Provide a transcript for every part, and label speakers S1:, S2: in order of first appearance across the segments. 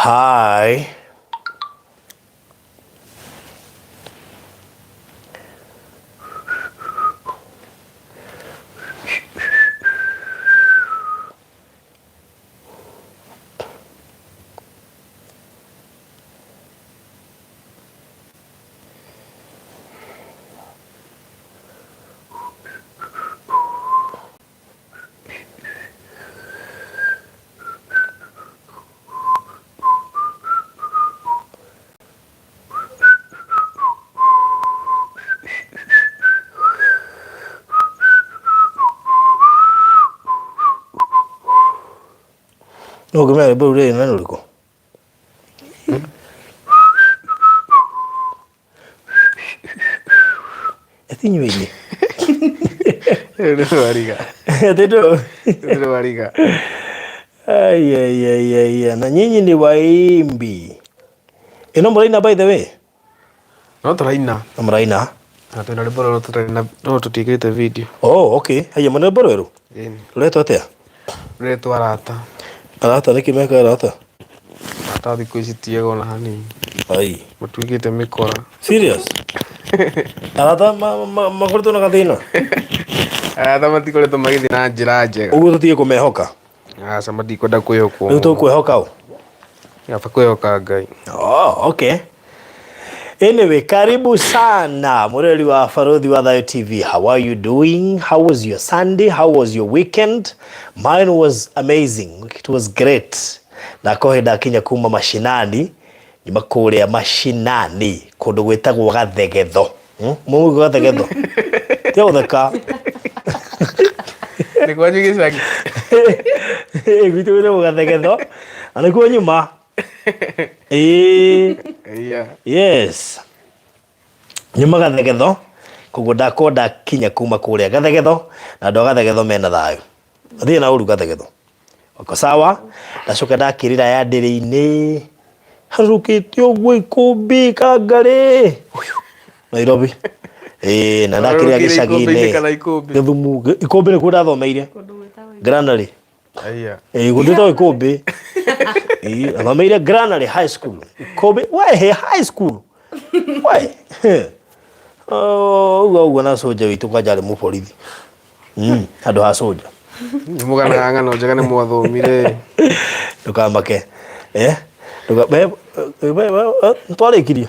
S1: Hi. No, que me voy a ir a Tinho ini.
S2: Itu bariga. Itu bariga.
S1: Ai. Na nyinyi ni waimbi. Ino muraina by the way?
S2: No turaina.
S1: Muraina?
S2: Na tuna riboro turaina. No tutigite video.
S1: Oh, okay. Haya mwana boro eru. Leto atia?
S2: Leto arata.
S1: Arata niki meka arata.
S2: Arata thikũ ici tiego na hanini.
S1: Ai.
S2: Matuigite mikora.
S1: Serious? Arata makoretwo na gathina.
S2: Arata matikoretwo magithii na njĩra njega.
S1: Uguo tutige kumehoka.
S2: Aca matikwenda kwĩhokwo.
S1: Rĩu tũkwĩhoka ũ?
S2: Yaba kwĩhoka Ngai.
S1: Oh, okay. Anyway, karibu sana mureri wa Farodhi wa Thayo TV. How are you doing? How was your Sunday? How was your weekend? Mine was amazing. It was great. Nakohe ndakinya kuma mashinani, nyuma kuria mashinani kundu gwitagwo Gathegetho. Mumu Gathegetho. Tio theka.
S2: Ni kwa nyingi saki.
S1: Vitu gwitagwo Gathegetho. Anakuwa nyuma.
S2: Yeah.
S1: Yes. Nyuma Gathegetho koguo ndakonda kinya kuma kuria Gathegetho na ndo Gathegetho mena thayo. Athie na uru Gathegetho. Wako sawa? Ndacoka ndakirira ya ndiri-ini. Harukite ogwo ikumbi Kangare. Nairobi. Na ndakirira gicagi-ini. Githumu ikumbi ni kuda thomeire. Granary.
S2: Aya.
S1: Gundita ikumbi. Athomeire Granary High School. Ikumbi, we high school. We. Uguo na soja witu kwa jari mu borithi. Andu ha soja.
S2: Mugana ngano njega ni mwathomire.
S1: Ndukamake. Nduka ntwarikirie.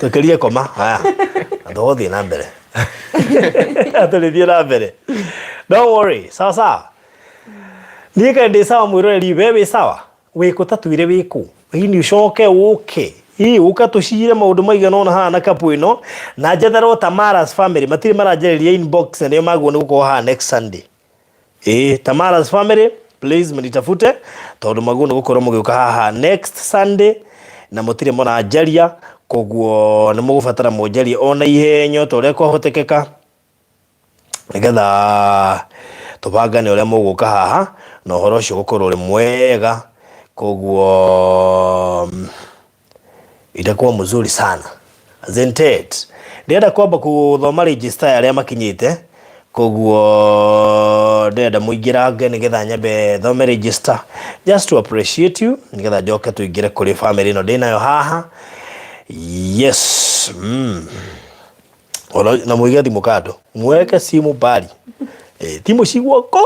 S1: Tukirie koma. Haya. Ndothi na mbere. Atulithie na mbere. Don't worry. Sawa. Nika ndi sawa mwiroreri wewe sawa. Wiko tatuire wiko. Hini ucoke uke. Hii ukatushire maundu maigana ona hana kapu ino na njethero Tamara's family matiri maranjeriria inbox na nio magwo ni guko ha next Sunday. Tamara's family please mnitafute tondu magwo ni gukorwo mugiuka haha next Sunday na mutire mona njaria koguo ni mugubatara munjaria ona ihenyo tore kwahotekeka nigetha tubangane uria muguka haha na uhoro ucio gukorwo ri mwega koguo itakuwa mzuri sana. Zentet. Ndienda kwamba kuthoma register aria makinyite. Koguo ndienda muingirange nigetha nyambe thome register just to appreciate you. Nigetha njoke tuingire kuri family no ndinayo haha. Yes. Ola na muiga thimu kado. Mweke simu bali. Timu ciguoko.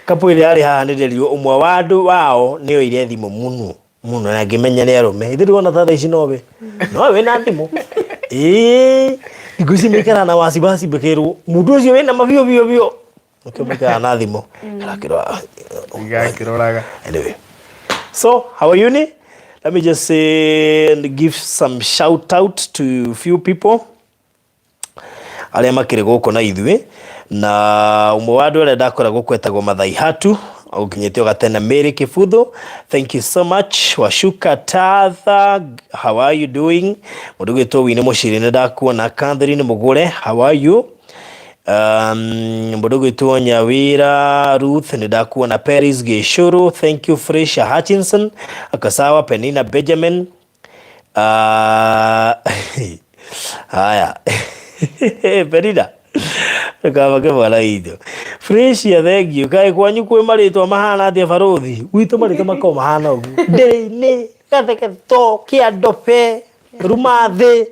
S1: Kapu ile ari haha ndirio umwe wa andu wao nio ire thimu muno na ngimenya ni arume ithiru ona tha ici nowe we na thimu iguci mikara na wasiwasi bekero mundu ucio we na mabio bio ukimika na thimu
S2: igakiroraga.
S1: Anyway, so how are you? Let me just say and give some shout out to few people aria makire guko na ithui na umwe wa andu aria ndakora gukwetagwo Mathai Hatu ukinyete gatena Mary Kifutho. Thank you so much. Washuka Tatha, how are you doing? Mudugito wine mushirine ndakuona. Catherine Mugure, how are you? Mudugito Nyawira Ruth ndakuona. Paris Geshuru, thank you. Fresha Hutchinson, akasawa. Penina Benjamin, haya Penina kama kama la hiyo. Fresh ya thegio kai kwanyu kwĩ marĩtwa mahana atĩa barothi gwitũ marĩtwa makao mahana ũguo ndĩ-inĩ gathegetho kĩandobe rumathĩ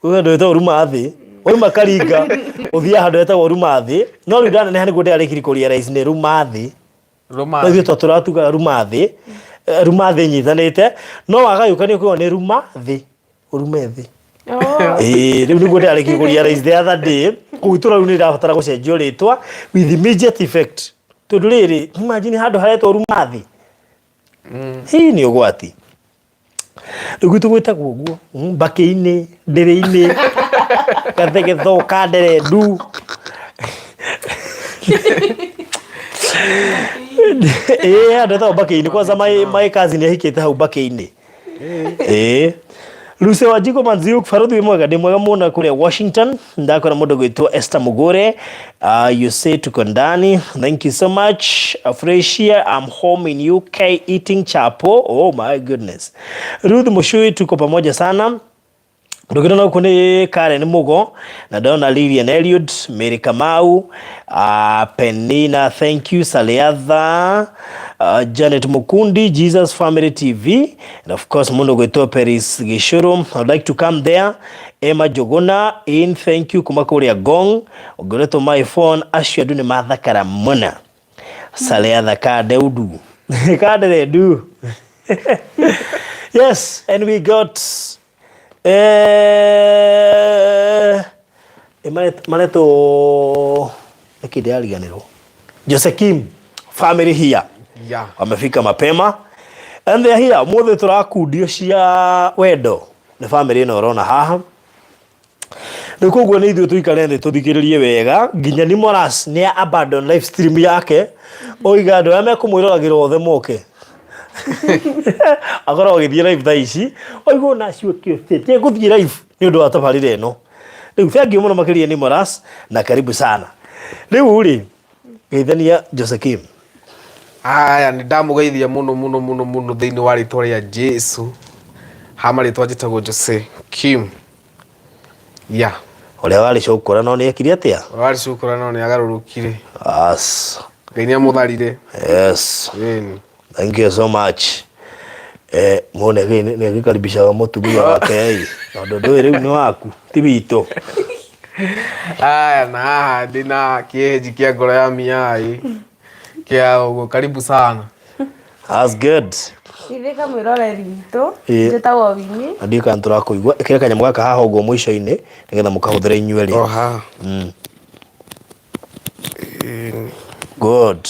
S1: ũndũ wĩtagwo rumathĩ oima Karinga ũthiaga handũ hetagwo rumathĩ no rĩu ndaneneha nĩguo ndĩarĩkirie kũrealize nĩ rumathĩ ithuĩ tũratugaga rumathĩ rumathĩ nyitanĩte no wagayũkania ũkauga nĩ rumathĩ ũrume thĩ rĩu nĩguo ndĩarĩkirie kũrealize the other day kũu itũra rĩu nĩrĩrabatara gũcenjio rĩtwa with immediate effect tondũ rĩrĩ imagine handũ haretwo rumathĩ hii nĩ ũgwati rĩu gwitũ gwĩtagwo ũguo mbakĩ-inĩ ndĩrĩ-inĩ gathegetho kanderendu handũ hetagwo mbakĩ-inĩ kwanza my cousin ahikĩte hau mbakĩ-inĩ Lucy Wanjiku Manziuk Faruthi wĩ mwega ndĩ mwega mũno kũrĩa Washington ndakora mũndũ gwĩtwo Esther Mugure you say tuko ndani thank you so much Freshia I'm home in UK eating chapo oh my goodness Ruth Mushui tuko pamoja sana ndogera na kune Karen Mugo na Donna Lilian Elliot Mary Kamau Penina thank you Saleadha Janet Mukundi Jesus Family TV and of course mundo gwetwa Paris Gishuru I'd like to come there Emma Jogona in thank you kumakuria gong ogoreto my phone ashia dune mathakara muna Saleadha kadeudu kadedu yes and we got maneto ekidaliganiro Josekim family here wamefika mapema and they are here mothe turakundio cia wendo ni family ino urona haha nikuguo ni ithuĩ tuikare thĩ tuthikĩrĩrie wega nginya ni Moras ni abandon live stream yake oiga andũ arĩa mekũmwĩroragĩra othe moke akorwo agĩthiĩ live thaa ici oigwo nacio kĩũtĩte gũthiĩ live nĩ ũndũ wa tabarĩra ĩno rĩu thank you mũno makĩria ni Moras na karibu sana rĩu rĩ geithania Josekim
S2: aya nĩ ndamũgeithia mũno thĩinĩ wa rĩtwa rĩa Jesu hama rĩtwa njĩtagwo Jose Kim
S1: ũrĩa warĩ cukũra no nĩ ekire atĩa
S2: warĩ cukũra no nĩ agarũrũkire Ngai nĩ amũtharire
S1: yes thank you so much muone nĩ agĩkaribishaga mũtumia wake na ndũndũ rĩu nĩ waku ti witũ
S2: aya na haha ndĩna kĩenji kĩa ngoro ya miai kia ugo karibu sana
S1: that's good
S3: Ithika mwiroreri witũ njĩtagwo Wini
S1: andĩ kan tũrakũigua ĩkĩra kanyamũ gaka haha ũguo mũico-inĩ nĩgetha mũkahũthĩra inyuĩ rĩ
S2: ha
S1: good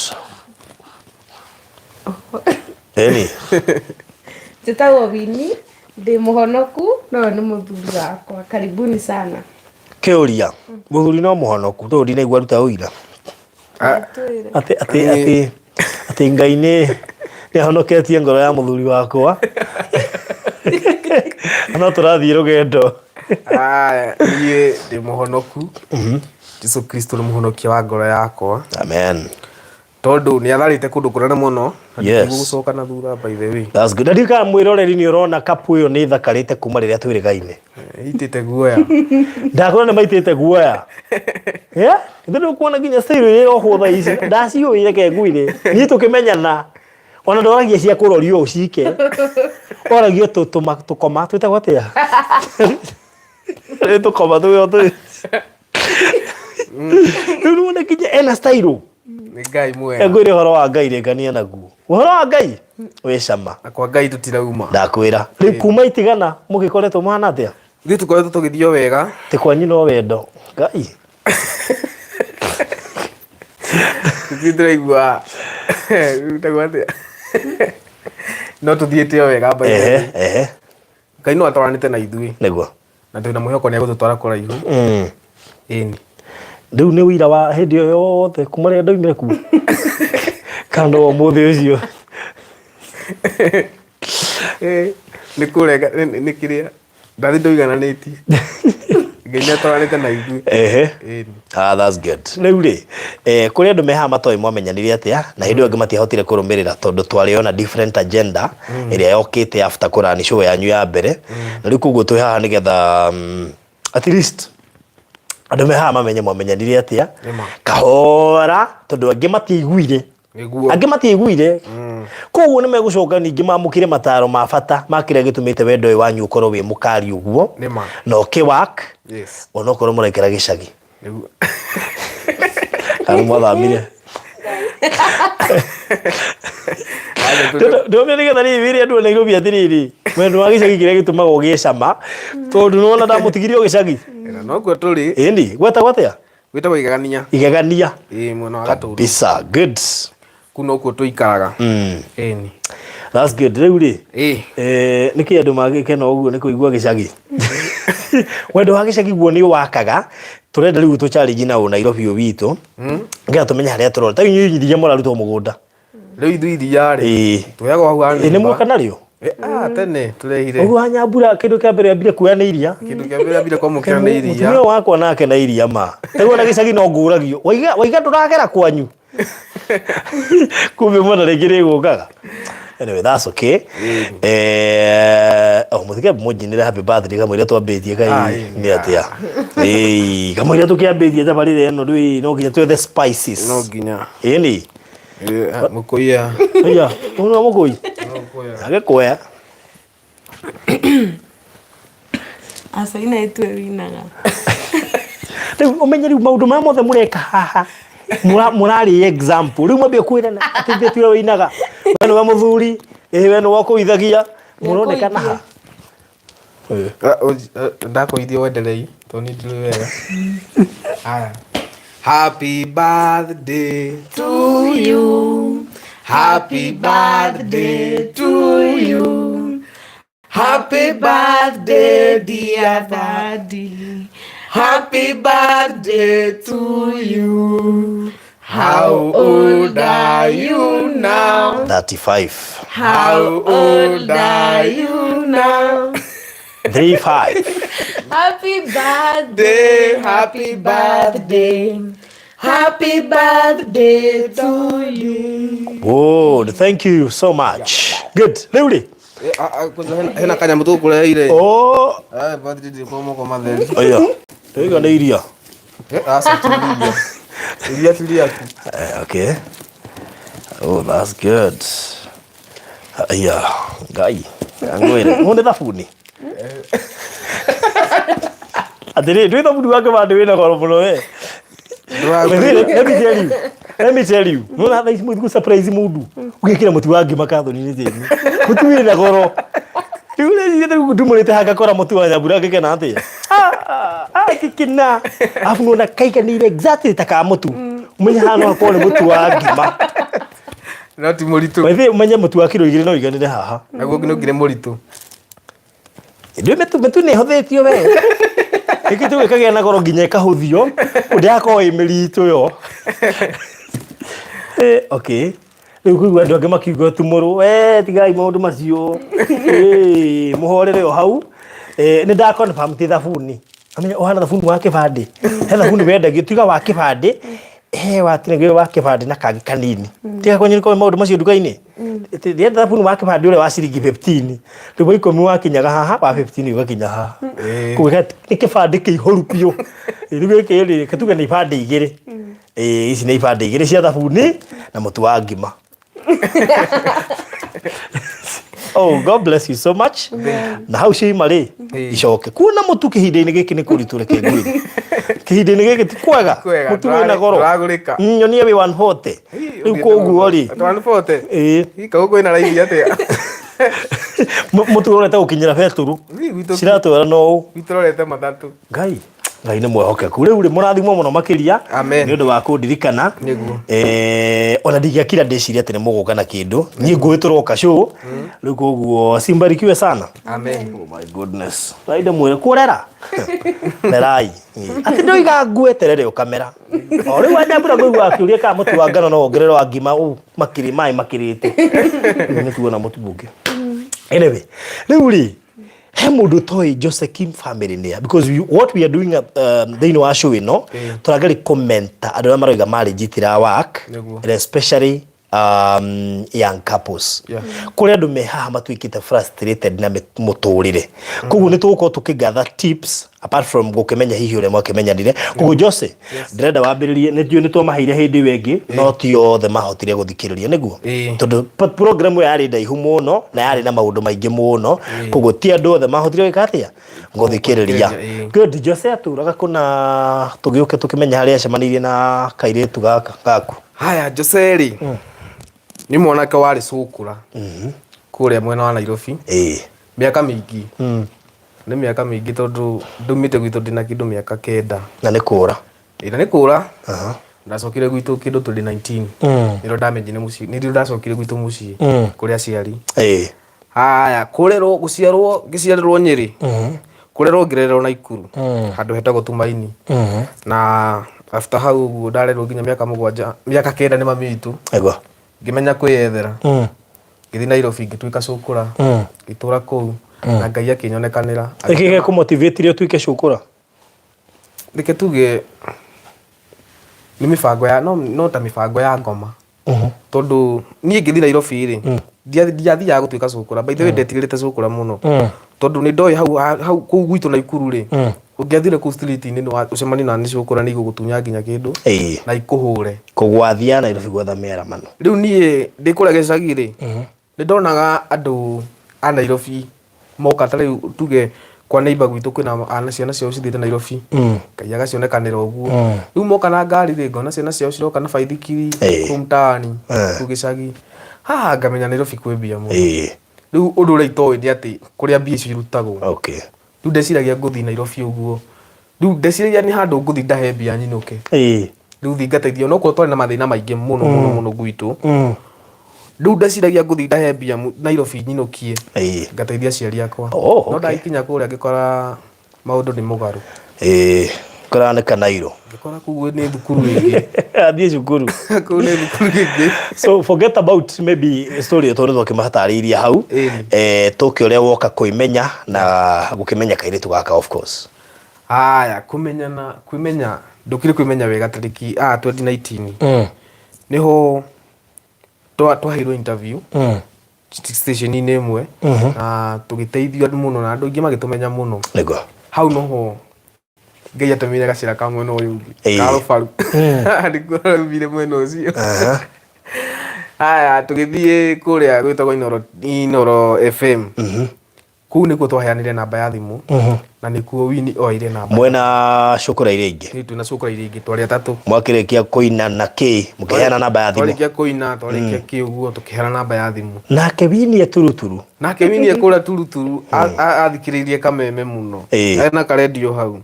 S3: njĩtagwo Wini ndĩ mũhonoku no nĩ mũthuri wakwa karibuni sana
S1: kĩũria mũthuri no mũhonoku tondũ ndinaigua ruta ũira ati Ngai nĩ ahonoketie ngoro ya mũthuri wakwa no tũrathiĩ rũgendo
S2: niĩ ndĩ mũhonoku Jesu Kristo nĩ mũhonokia wa ngoro yakwa
S1: amen
S2: tondũ nĩ atharĩte kũndũ kũnene mũno
S1: yes
S2: gũcoka na thutha by the way
S1: that's good ndika mwĩroreri nĩ ũrona kapu ĩyo nĩ thakarĩte kuma rĩrĩa twĩrĩgaine
S2: itĩte guoya
S1: ndakona nĩ maitĩte guoya ndĩ kuona nginya style ĩrĩa ĩrohwo thaa ici ndaciũire ke nguire niĩ tũkĩmenyana ona ndoragia cia kũrorio ũcike oragio tũkoma twĩtagwo atĩa tũkoma rĩu nĩ nginya ena style
S2: nĩ Ngai mwega
S1: ngwĩre ũhoro wa Ngai rĩngania naguo ũhoro wa Ngai wĩ cama
S2: akwa Ngai tũtirauma
S1: ndakwĩra rĩu kuma itigana mũgĩkoretwo mahana atĩa
S2: ithuĩ tũkoretwo tũgĩthiĩ wega
S1: tĩ kwanyu no wendo Ngai
S2: tũtiraigua rutagwo atĩa no tũthiĩte wega Ngai no atwaranĩte na ithuĩ
S1: nĩguo
S2: na twĩna mwĩhoko nĩ egũtũtwara kũraihu ĩni
S1: rĩu nĩ ũira wa hĩndĩ ĩyo yothe kuma rĩrĩa ndaumire kuo kana ũmũthĩ ũcio
S2: nĩ kũrenga nĩ kĩrĩa ndathi ndũigananĩtie Ngai nĩ atwaranĩte na ithuĩ
S1: that's good rĩu rĩ kũrĩ andũ mehaha matoĩ mwamenyanire atĩa na hĩndĩ ĩyo angĩ matiahotire kũrũmĩrĩra tondũ twarĩ na different agenda ĩrĩa yokĩte after kũrani show yanyu ya mbere na rĩu koguo twĩ haha nĩgetha at least andu me ha mamenye mwamenyanire atia kahora tondu angi matiiguire angi matiiguire koguo ni megucoka ningi mamukire mataro ma bata makire gitumite wendo uyu wanyu ukorwo wi mukari uguo no ki work ono korwo murekera gicagi kana mwathamire ndio ni getha ni wiri andu Nairobi atiriri wendo wa gicagi kire gitumaga ugicama tondu nona ndamutigirio gicagi
S2: no kwo turi
S1: indi gweta gwatia
S2: gwita igagania mwena wa Gaturu
S1: bisa good
S2: kuno kwo tuikaraga eni
S1: that's good riu ri niki andu magikena uguo ni kuigua gicagi wendo wa gicagi guo ni wakaga turenda riu tu challenge na Nairobi witu ngira tumenya haria turora ta inyiriria murarutwo mugunda
S2: riu ithuiria ri tuyago hau ani
S1: ni muka nario
S2: tene turehire
S1: ugu anyambura kindu kia mbere ambire kuya ni iria
S2: kindu kia mbere ambire kwa mukira ni iria
S1: mutumia wakwa nake na iria ma tego na gicagi no nguragio waiga nduragera kwanyu kumbe mwana regire gukaga anyway that's okay muthike mujinire happy birthday kama ile twambitie kai ni atia kama ile tukiambitie tabarire eno rwi no nginya the spices
S2: no nginya
S1: ni
S2: mukuya
S1: ya uno mukui agekuya
S3: asa ina etwe winaga
S1: riu umenye riu maundu ma mothe mureka haha murari example riu mwambie kwirana ati tire winaga wenu wa muthuri wenu wa kuithagia muronekana ha
S2: ndakuithio wenderei toni ndiri wega aya happy birthday to you happy birthday to you happy birthday dear daddy happy birthday to you. How old are you now?
S1: 35.
S2: How old are you now?
S1: 35.
S3: Happy birthday, happy birthday, happy birthday to you.
S1: Good, thank you so much. Good, Leuli.
S2: Hena kanyamu tu kuleire.
S1: Oh.
S2: Birthday kwa moko matheri.
S1: Aya. Tega na iria.
S2: Asa tulia.
S1: Okay. Oh, that's good. Aya, gai. Angwere. Munde tafuni. Adere, do tafuni wake ba de na goro muno we. Let me tell you. No na thai mu surprise mudu. Ugikira mutu wangi makatho ni thini. Mutu we na goro. Yule yeye ndumulete haka kora mutu wa nyabura gikena atia. Kikina afu na kaika ni exactly taka mutu umenya hano akore mutu wa ngima
S2: na ti muritu
S1: wewe umenya mutu wa kilo 2 no iganire haha
S2: naguo ngino muritu
S1: ndio metu ne hothetio we ikitu kagea na goro nginya kahuthio ndako imiritu yo okay riu kuigua andu angi makiuga tumuru we tigai maundu macio muhorere yo hau ni nda confirm ti thabuni amenya ohana thabuni wa kibande he thabuni wendagio tiga wa kibande watinegwe wa kibande na kangi kanini tiga kwenye ko maundu macio nduka-ini ti thabuni wa kibande ule wa ciringi 15 riu 10 wa kinyaga haha wa 15 ugakinya haha kuga ni kibande kihoru pio riu gikiri katuga ni ibande igiri ici ni ibande igiri cia thabuni na mutu wa ngima. Oh, God bless you so much. Na hau mari icoke kuna mutu kihinde-ini giki ni kuriture kengwiri kihinde-ini giki ti kwega mutu wina goro nyonie wi 140 riu koguo ri
S2: 140 ika uko ina raithi atia
S1: mutu urete gukinyira beturu ciratwera no
S2: witorete mathatu
S1: ngai ni mwehokeku riu ri murathimwo muno makiria ni undu wa kundirikana ona ndigiakira ndiciria ati ni muguka na kindu ni ngui turoka show riu koguo simbarikiwe sana
S2: amen.
S1: Oh my goodness raida mwere kurera nerai ati ndoiga ngue terere ukamera o riu anyambura ngui akiuria ka mutu wa ngano no ongerero wa ngima makiri mai makirite ni tuona mutu bunge anyway riu ri he mundu toy Josephine family nia because what we are doing they know show no turagari comment andu maroiga marriage itira work especially young couples kuri andu me haha matuikite frustrated na muturire koguo ni tuko tukigatha tips apart from gukimenya hihi ure mwakimenya ndire kugo Jose ndirenda wambiririe nĩ twamaheire hĩndĩ wengi no ti othe mahotire guthikiriria niguo tondu program yari ndaihu muno na yari na maundu maingi muno kugo ti andu othe mahotire gwikatia guthikiriria good Jose aturaga kuna tugiuke tukimenya haria acemanirie na kairitu gaka gaku
S2: haya Jose ri ni mwanake wari cukura kuria mwena wa Nairobi miaka mingi ni miaka mingi tondu ndumite gwitu ndina kindu miaka 9
S1: na ni kura
S2: ina ni kura ndacokire gwitu kindu tuli 19 niro ndamenye ni muci niro ndacokire gwitu muci kuria ciari haya kurerwo guciarwo giciarwo Nyeri kurerwo ngirerwo Naikuru handu hetagwo Tumaini na after hau ndarerwo nginya miaka 7 miaka 9 ni mami itu
S1: ego
S2: ngimenya kwiyethera githi Nairobi ngituika cukura gitura kuu na Ngai akinyonekanira
S1: ikige ku motivate rio tuike cukura
S2: reke tuge ni mifango ya no ta mifango ya ngoma tondu nie ngithi Nairobi ri ndiathiaga gutuika cukura by the way ndetigirite cukura muno tondu ni ndoi hau ku gwitu Naikuru ri ungiathire ku street ni no ucemani na ni cukura ni gugutunya nginya kindu na ikuhure
S1: kugwathia Nairobi gwatha mera mano
S2: riu nie ndikura gicagi ri ni ndonaga andu a Nairobi moka tari tuge kwa neighbor gwitu kwina ana ciana ciao cithite Nairobi Ngai agacionekanira uguo riu moka na ngari ri ngona ciana ciao ciroka na baithikiri kumtani tugicagi haha ngamenya Nairobi kwi mbia muno riu undu uri itoe ni ati kuria mbia icio irutagwo riu ndeciragia nguthi Nairobi uguo riu ndeciragia ni handu nguthi ndahe mbia nyinuke riu thingateithio no ko twari na mathina maingi muno gwitu riu ndeciragia nguthi ndahe mbia Nairobi nyinukie ngateithia ciari akwa no ndaikinya kuria ngikora maundu ni mugaru
S1: kora ne kanairo
S2: ngikora kuguo ni thukuru ingi
S1: athie cukuru
S2: kuguo ni thukuru ingi
S1: so forget about maybe story tondu tukimahatariria hau tuki uria woka kuimenya na gukimenya kairitu gaka of course
S2: haya kwimenya ndukire kwimenya wega tariki 2019 niho twaheirwo interview station ni imwe na tugiteithio muno na andu ingi magitumenya muno
S1: nego
S2: hau noho Ngai atumire gacira ka mwena uyu karo faru ndikora bire mwena ucio haya tugithie kuria gwitagwo Inoro FM kuu nikuo twaheanire namba ya thimu na nikuo wini oire namba
S1: mwena cukura iria ingi
S2: ni tuna cukura iria ingi twari atatu
S1: mwakirikia kuina na ki mukiheana namba ya thimu
S2: twarikia kuina twarikia ki uguo tukiheana namba ya thimu
S1: nake wini turuturu
S2: nake wini akura turuturu athikiririe kameme muno ena ka radio hau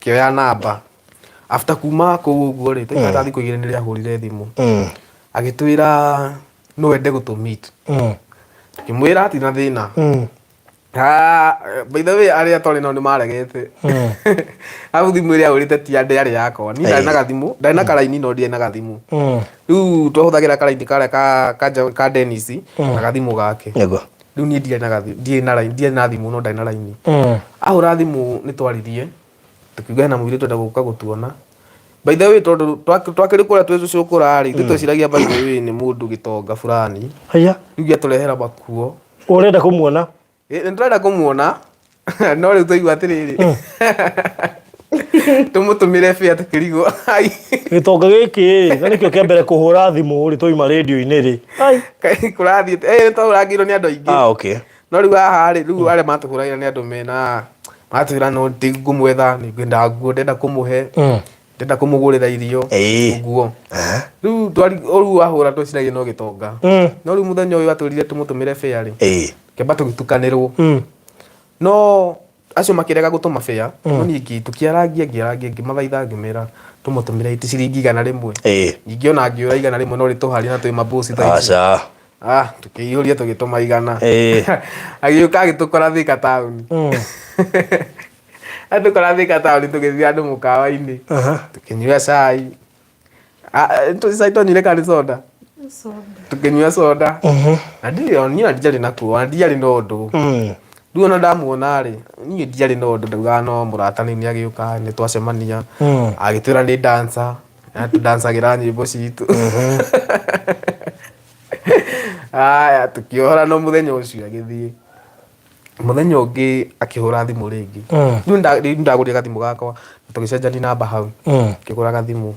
S2: kioya namba after kuma kuu uguo ri twikata thiko igire ni ahurire thimu agitwira no wende gutumit kimwira ati na thina by the way aria tole no ni maregete au thimu iria urite ti ande ari yakwa ni ndari na gathimu ndari na karaini no ndie na gathimu riu twahuthagira karaini kare ka Dennis na gathimu gake
S1: yego
S2: riu ni ndie na gathimu ndie na thimu no ndari na raini ahura thimu ni twaririe tukiuga na mwire twenda guka gutuona by the way twakiri kuria twezu cukura ari twiciragia by the way ni mundu gitonga fulani
S1: haya
S2: riu giaturehera makuo
S1: urenda kumuona
S2: ndirenda kumuona no riu tuigua atiriri tumutumire fia tukirigo
S1: gitonga giki na nikio kiambere kuhura thimu ri toima radio-ini ri
S2: kurathi twauragirwo ni andu aingi
S1: okay
S2: no riu haha ri riu aria matuhuragira ni andu mena matwira no ndigumwetha ningenda nguo ndenda kumuhe ndenda kumugurira irio uguo riu twari oru ahura twiciragia no gitonga no riu muthenya uyu atwirire tumutumire fia ri kemba tugitukanirwo no acio makirega gutuma fea no ningi tukiaragia ngimathaitha ngimera tumutumire ciringi 100 ngiona ngiura 100 no rituhari na twi mabosi
S1: acha
S2: tukiyuria tugituma 100 agiuka agitukora Thika town atukora Thika town tugithia andu mukawa-ini tukinyua cai tucicaitonyire kari soda tukinyua soda na ndio ndiari nakuo ndiari no ndu riu ona ndamuona ri nie ndiari no ndu ndauga no murata ni agiuka ni twacemania agitwira ni dancer na tudansagira nyimbo citu aya tukihora no muthenya ucio agithie muthenya ũngĩ akĩhũra thimũ rĩngĩ rĩu ndagũrire gathimũ gakwa tũgĩcenjania namba hau ngĩgũra gathimũ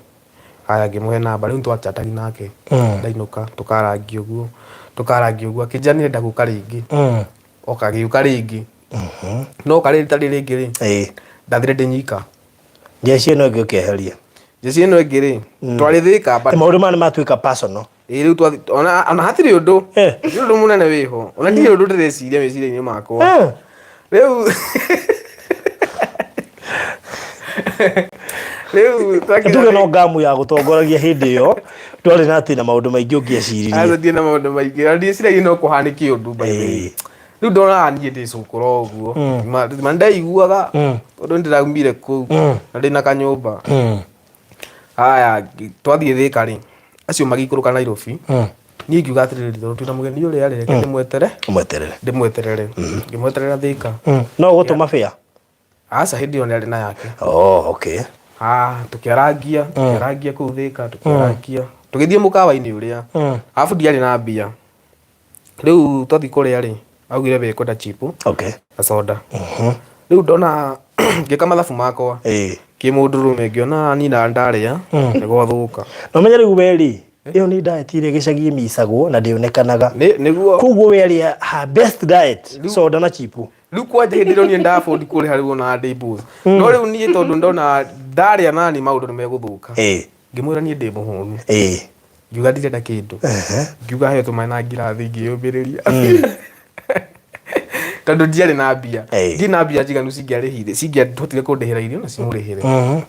S2: haya ngĩmũhe namba rĩu twachatagi nake ndainũka tũkarangia ũguo akĩnjia nĩrenda gũka rĩngĩ oka gĩũka rĩngĩ no oka rĩrĩ rĩngĩ rĩ ndathire ndĩnyika
S1: Jeshi ĩno ĩngĩ ũkĩeheria
S2: jeshi ĩno ĩngĩ rĩ twarĩ Thika
S1: maũndũ maya nĩmatuĩka personal
S2: rĩu ona hatirĩ ũndũ mũnene wĩho ona ndirĩ ũndũ ndĩreciria meciria-inĩ makwa rĩu
S1: tuge no ngamu ya gũtongoragia hĩndĩ ĩyo ndwarĩ na atĩ na maũndũ maingĩ ũngĩeciririe
S2: athĩtie na maũndũ maingĩ na ndĩciragia no kũhanĩke ũndũ rĩu ndonaga niĩ ndĩcũkũra ũguo ma ndaiguaga tondũ ndĩraumire kũu na ndĩna kanyũmba haya twathiĩ Thika rĩ acio magĩikũrũka Nairobi niĩ ngiuga atĩrĩrĩ tondũ twĩna mũgeni ũrĩa rĩ reke ndĩmweterere ngĩmweterera Thika
S1: no gũtũma bĩa
S2: aca hĩndĩ ĩyo nĩ arĩ na yake
S1: okay
S2: tukĩarangia kũu Thika tũgĩthiĩ mũkawa-inĩ ũrĩa arabu ndiarĩ na mbia rĩu twathiĩ kũrĩa rĩ augire we kwenda chipu na soda rĩu ndona ngĩka mathabu makwa kĩmũndũrũme ngĩona nina ndarĩa nĩgwathũka
S1: no menya rĩu we ĩyo nĩ diet ĩrĩa gĩcagi mĩicagwo na ndĩonekanaga
S2: nĩguo
S1: koguo we arĩa her best diet soda na chipu
S2: rĩu kwanja hĩndĩ ĩyo niĩ ndabondi kũrĩha rĩu ona ndĩmbũth no rĩu niĩ tondũ ndona ndarĩa nani maũndũ nĩmegũthũka ngĩmwĩra niĩ ndĩ mũhũnu ngiuga ndirenda kĩndũ ngiuga he tũmaĩ na ngirathi ngĩyũmbĩrĩria tondũ ndiarĩ na mbia ndirĩ na mbia njiganu cingĩahotire kũndĩhĩra irio na cimũrĩhĩre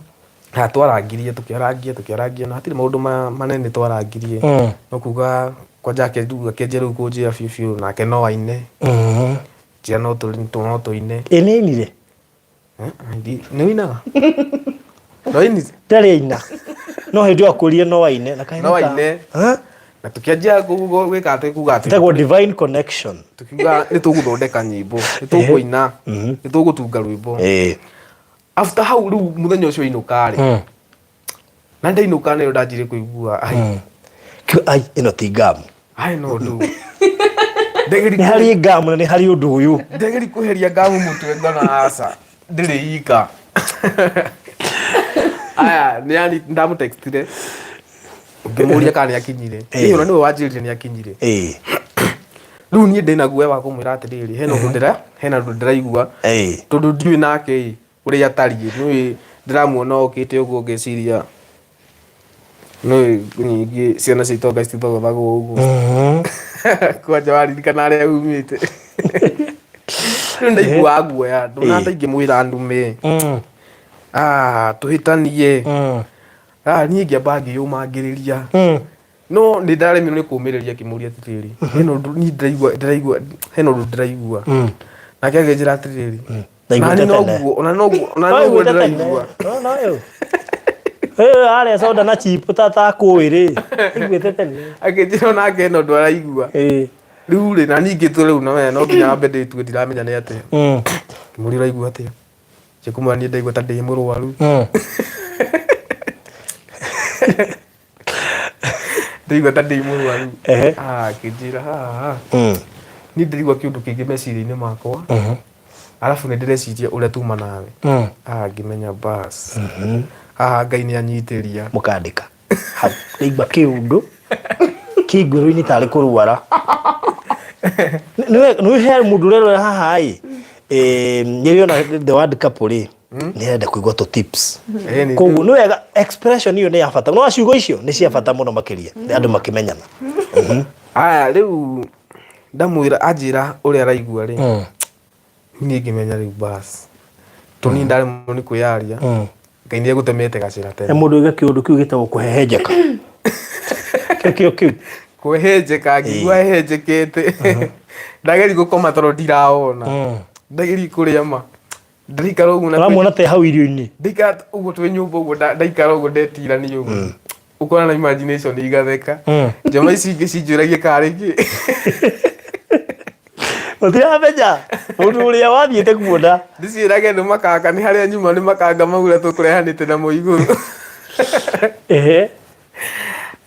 S2: twarangirie tũkĩarangia na hatirĩ maũndũ manene twarangirie no kuga kwanja akĩnjia rĩu kũnjĩra biũ nake no aine njĩra no tũine
S1: ĩnĩinire
S2: nĩ wĩinaga no ainire
S1: ndarĩ aina no hĩndĩ ĩyo akũrie no aine
S2: no aine na tũkĩanjia gwĩka atĩ kuga atĩ
S1: ĩtagwo divine connection
S2: tukiuga nĩ tũgũthondeka nyĩmbo nĩ tũkũina nĩ tũgũtunga rwĩmbo after hau rĩu mũthenya ũcio ainũka rĩ na ndainũka nĩyo ndanjire kũigua
S1: ai ĩno ti ngamu
S2: no ũndũ
S1: nĩ harĩ ngamu na nĩ harĩ ũndũ ũyũ
S2: ndegeri kweheria ngamu mũtwe ngona aca ndĩrĩ ika aya nĩ ndamũtextire ngĩmũria kana nĩ akinyire ona nĩwe wanjĩrire nĩ akinyire rĩu niĩ ndĩna guoya wa kũmwĩra atĩrĩrĩ hena ũndũ ndĩraigua tondũ ndiũĩ nake ũrĩa atariĩ nĩũĩ ndĩramuona okĩte ũguo ngeciria nĩũĩ nyingĩ ciana citonga citithogothagwo ũguo kwanja waririkana harĩa umĩte rĩu ndaiguaga guoya ndona ndaingĩmwĩra ndume tũhĩtanie niĩ ngĩamba ngĩyũmangĩrĩria no nĩ ndaremirwo nĩ kũũmĩrĩria kĩmũria atĩrĩrĩ hena ũndũ ndĩraigua nake agĩnjĩra atĩrĩrĩ nani noguo ndĩraigua arĩa soda na chipu tatakũĩ rĩ akĩnjĩra onake hena ũndũ araigua rĩu rĩ na ningĩ rĩu nawe no nginya wambe ndĩtue ndiramenya nĩ atĩa kĩmũria ũraigua atĩa kũmwĩra niĩ ndaigua ta ndĩ mũrwaru ndaigua ta ndĩ mũrwaru akĩnjĩra niĩ ndĩraigua kĩũndũ kĩngĩ meciria-inĩ makwa arabu nĩ ndĩreciria ũrĩa tuma nawe ngĩmenya bas haha Ngai nĩ anyitĩria
S1: mũkandĩka ndaigua kĩũndũ kĩngũrũ-inĩ tarĩ kũrwara nĩwe mũndũ ũrerora haha nĩrĩona the word couple rĩ nĩrenda kũigua tũ tips koguo nĩ wega expression ĩyo nĩ ya bata no ciugo icio nĩ cia bata mũno makĩria andũ makĩmenyana
S2: rĩu ndamwĩra anjĩra ũrĩa araigua rĩ niĩ ngĩmenya rĩu bas tũni ndaremwo nĩ kwĩyaria Ngai nĩ egũtemete gacĩra tene
S1: mũndũ oiga kĩũndũ kĩu gĩtagwo kũhehenjeka kĩu
S2: kũhehenjeka ngĩigua hehenjekete ndageri gũkoma tondũ ndirawona ndageri kũrĩa ma ndaikara ũguo na
S1: ũramwona te hau irio-inĩ
S2: ndaikara ũguo twĩ nyũmba ũguo ndaikara ũguo ndetirania ũguo ũkona na imagination igatheka njama ici ingĩ cinjũragia kana rĩngĩ
S1: ũtiramenya mũndũ ũrĩa wathiĩte kuona
S2: ndĩciĩrage nĩ makanga nĩ harĩa nyuma nĩ makanga mau ũrĩa tũkũrehanĩte namo igũrũ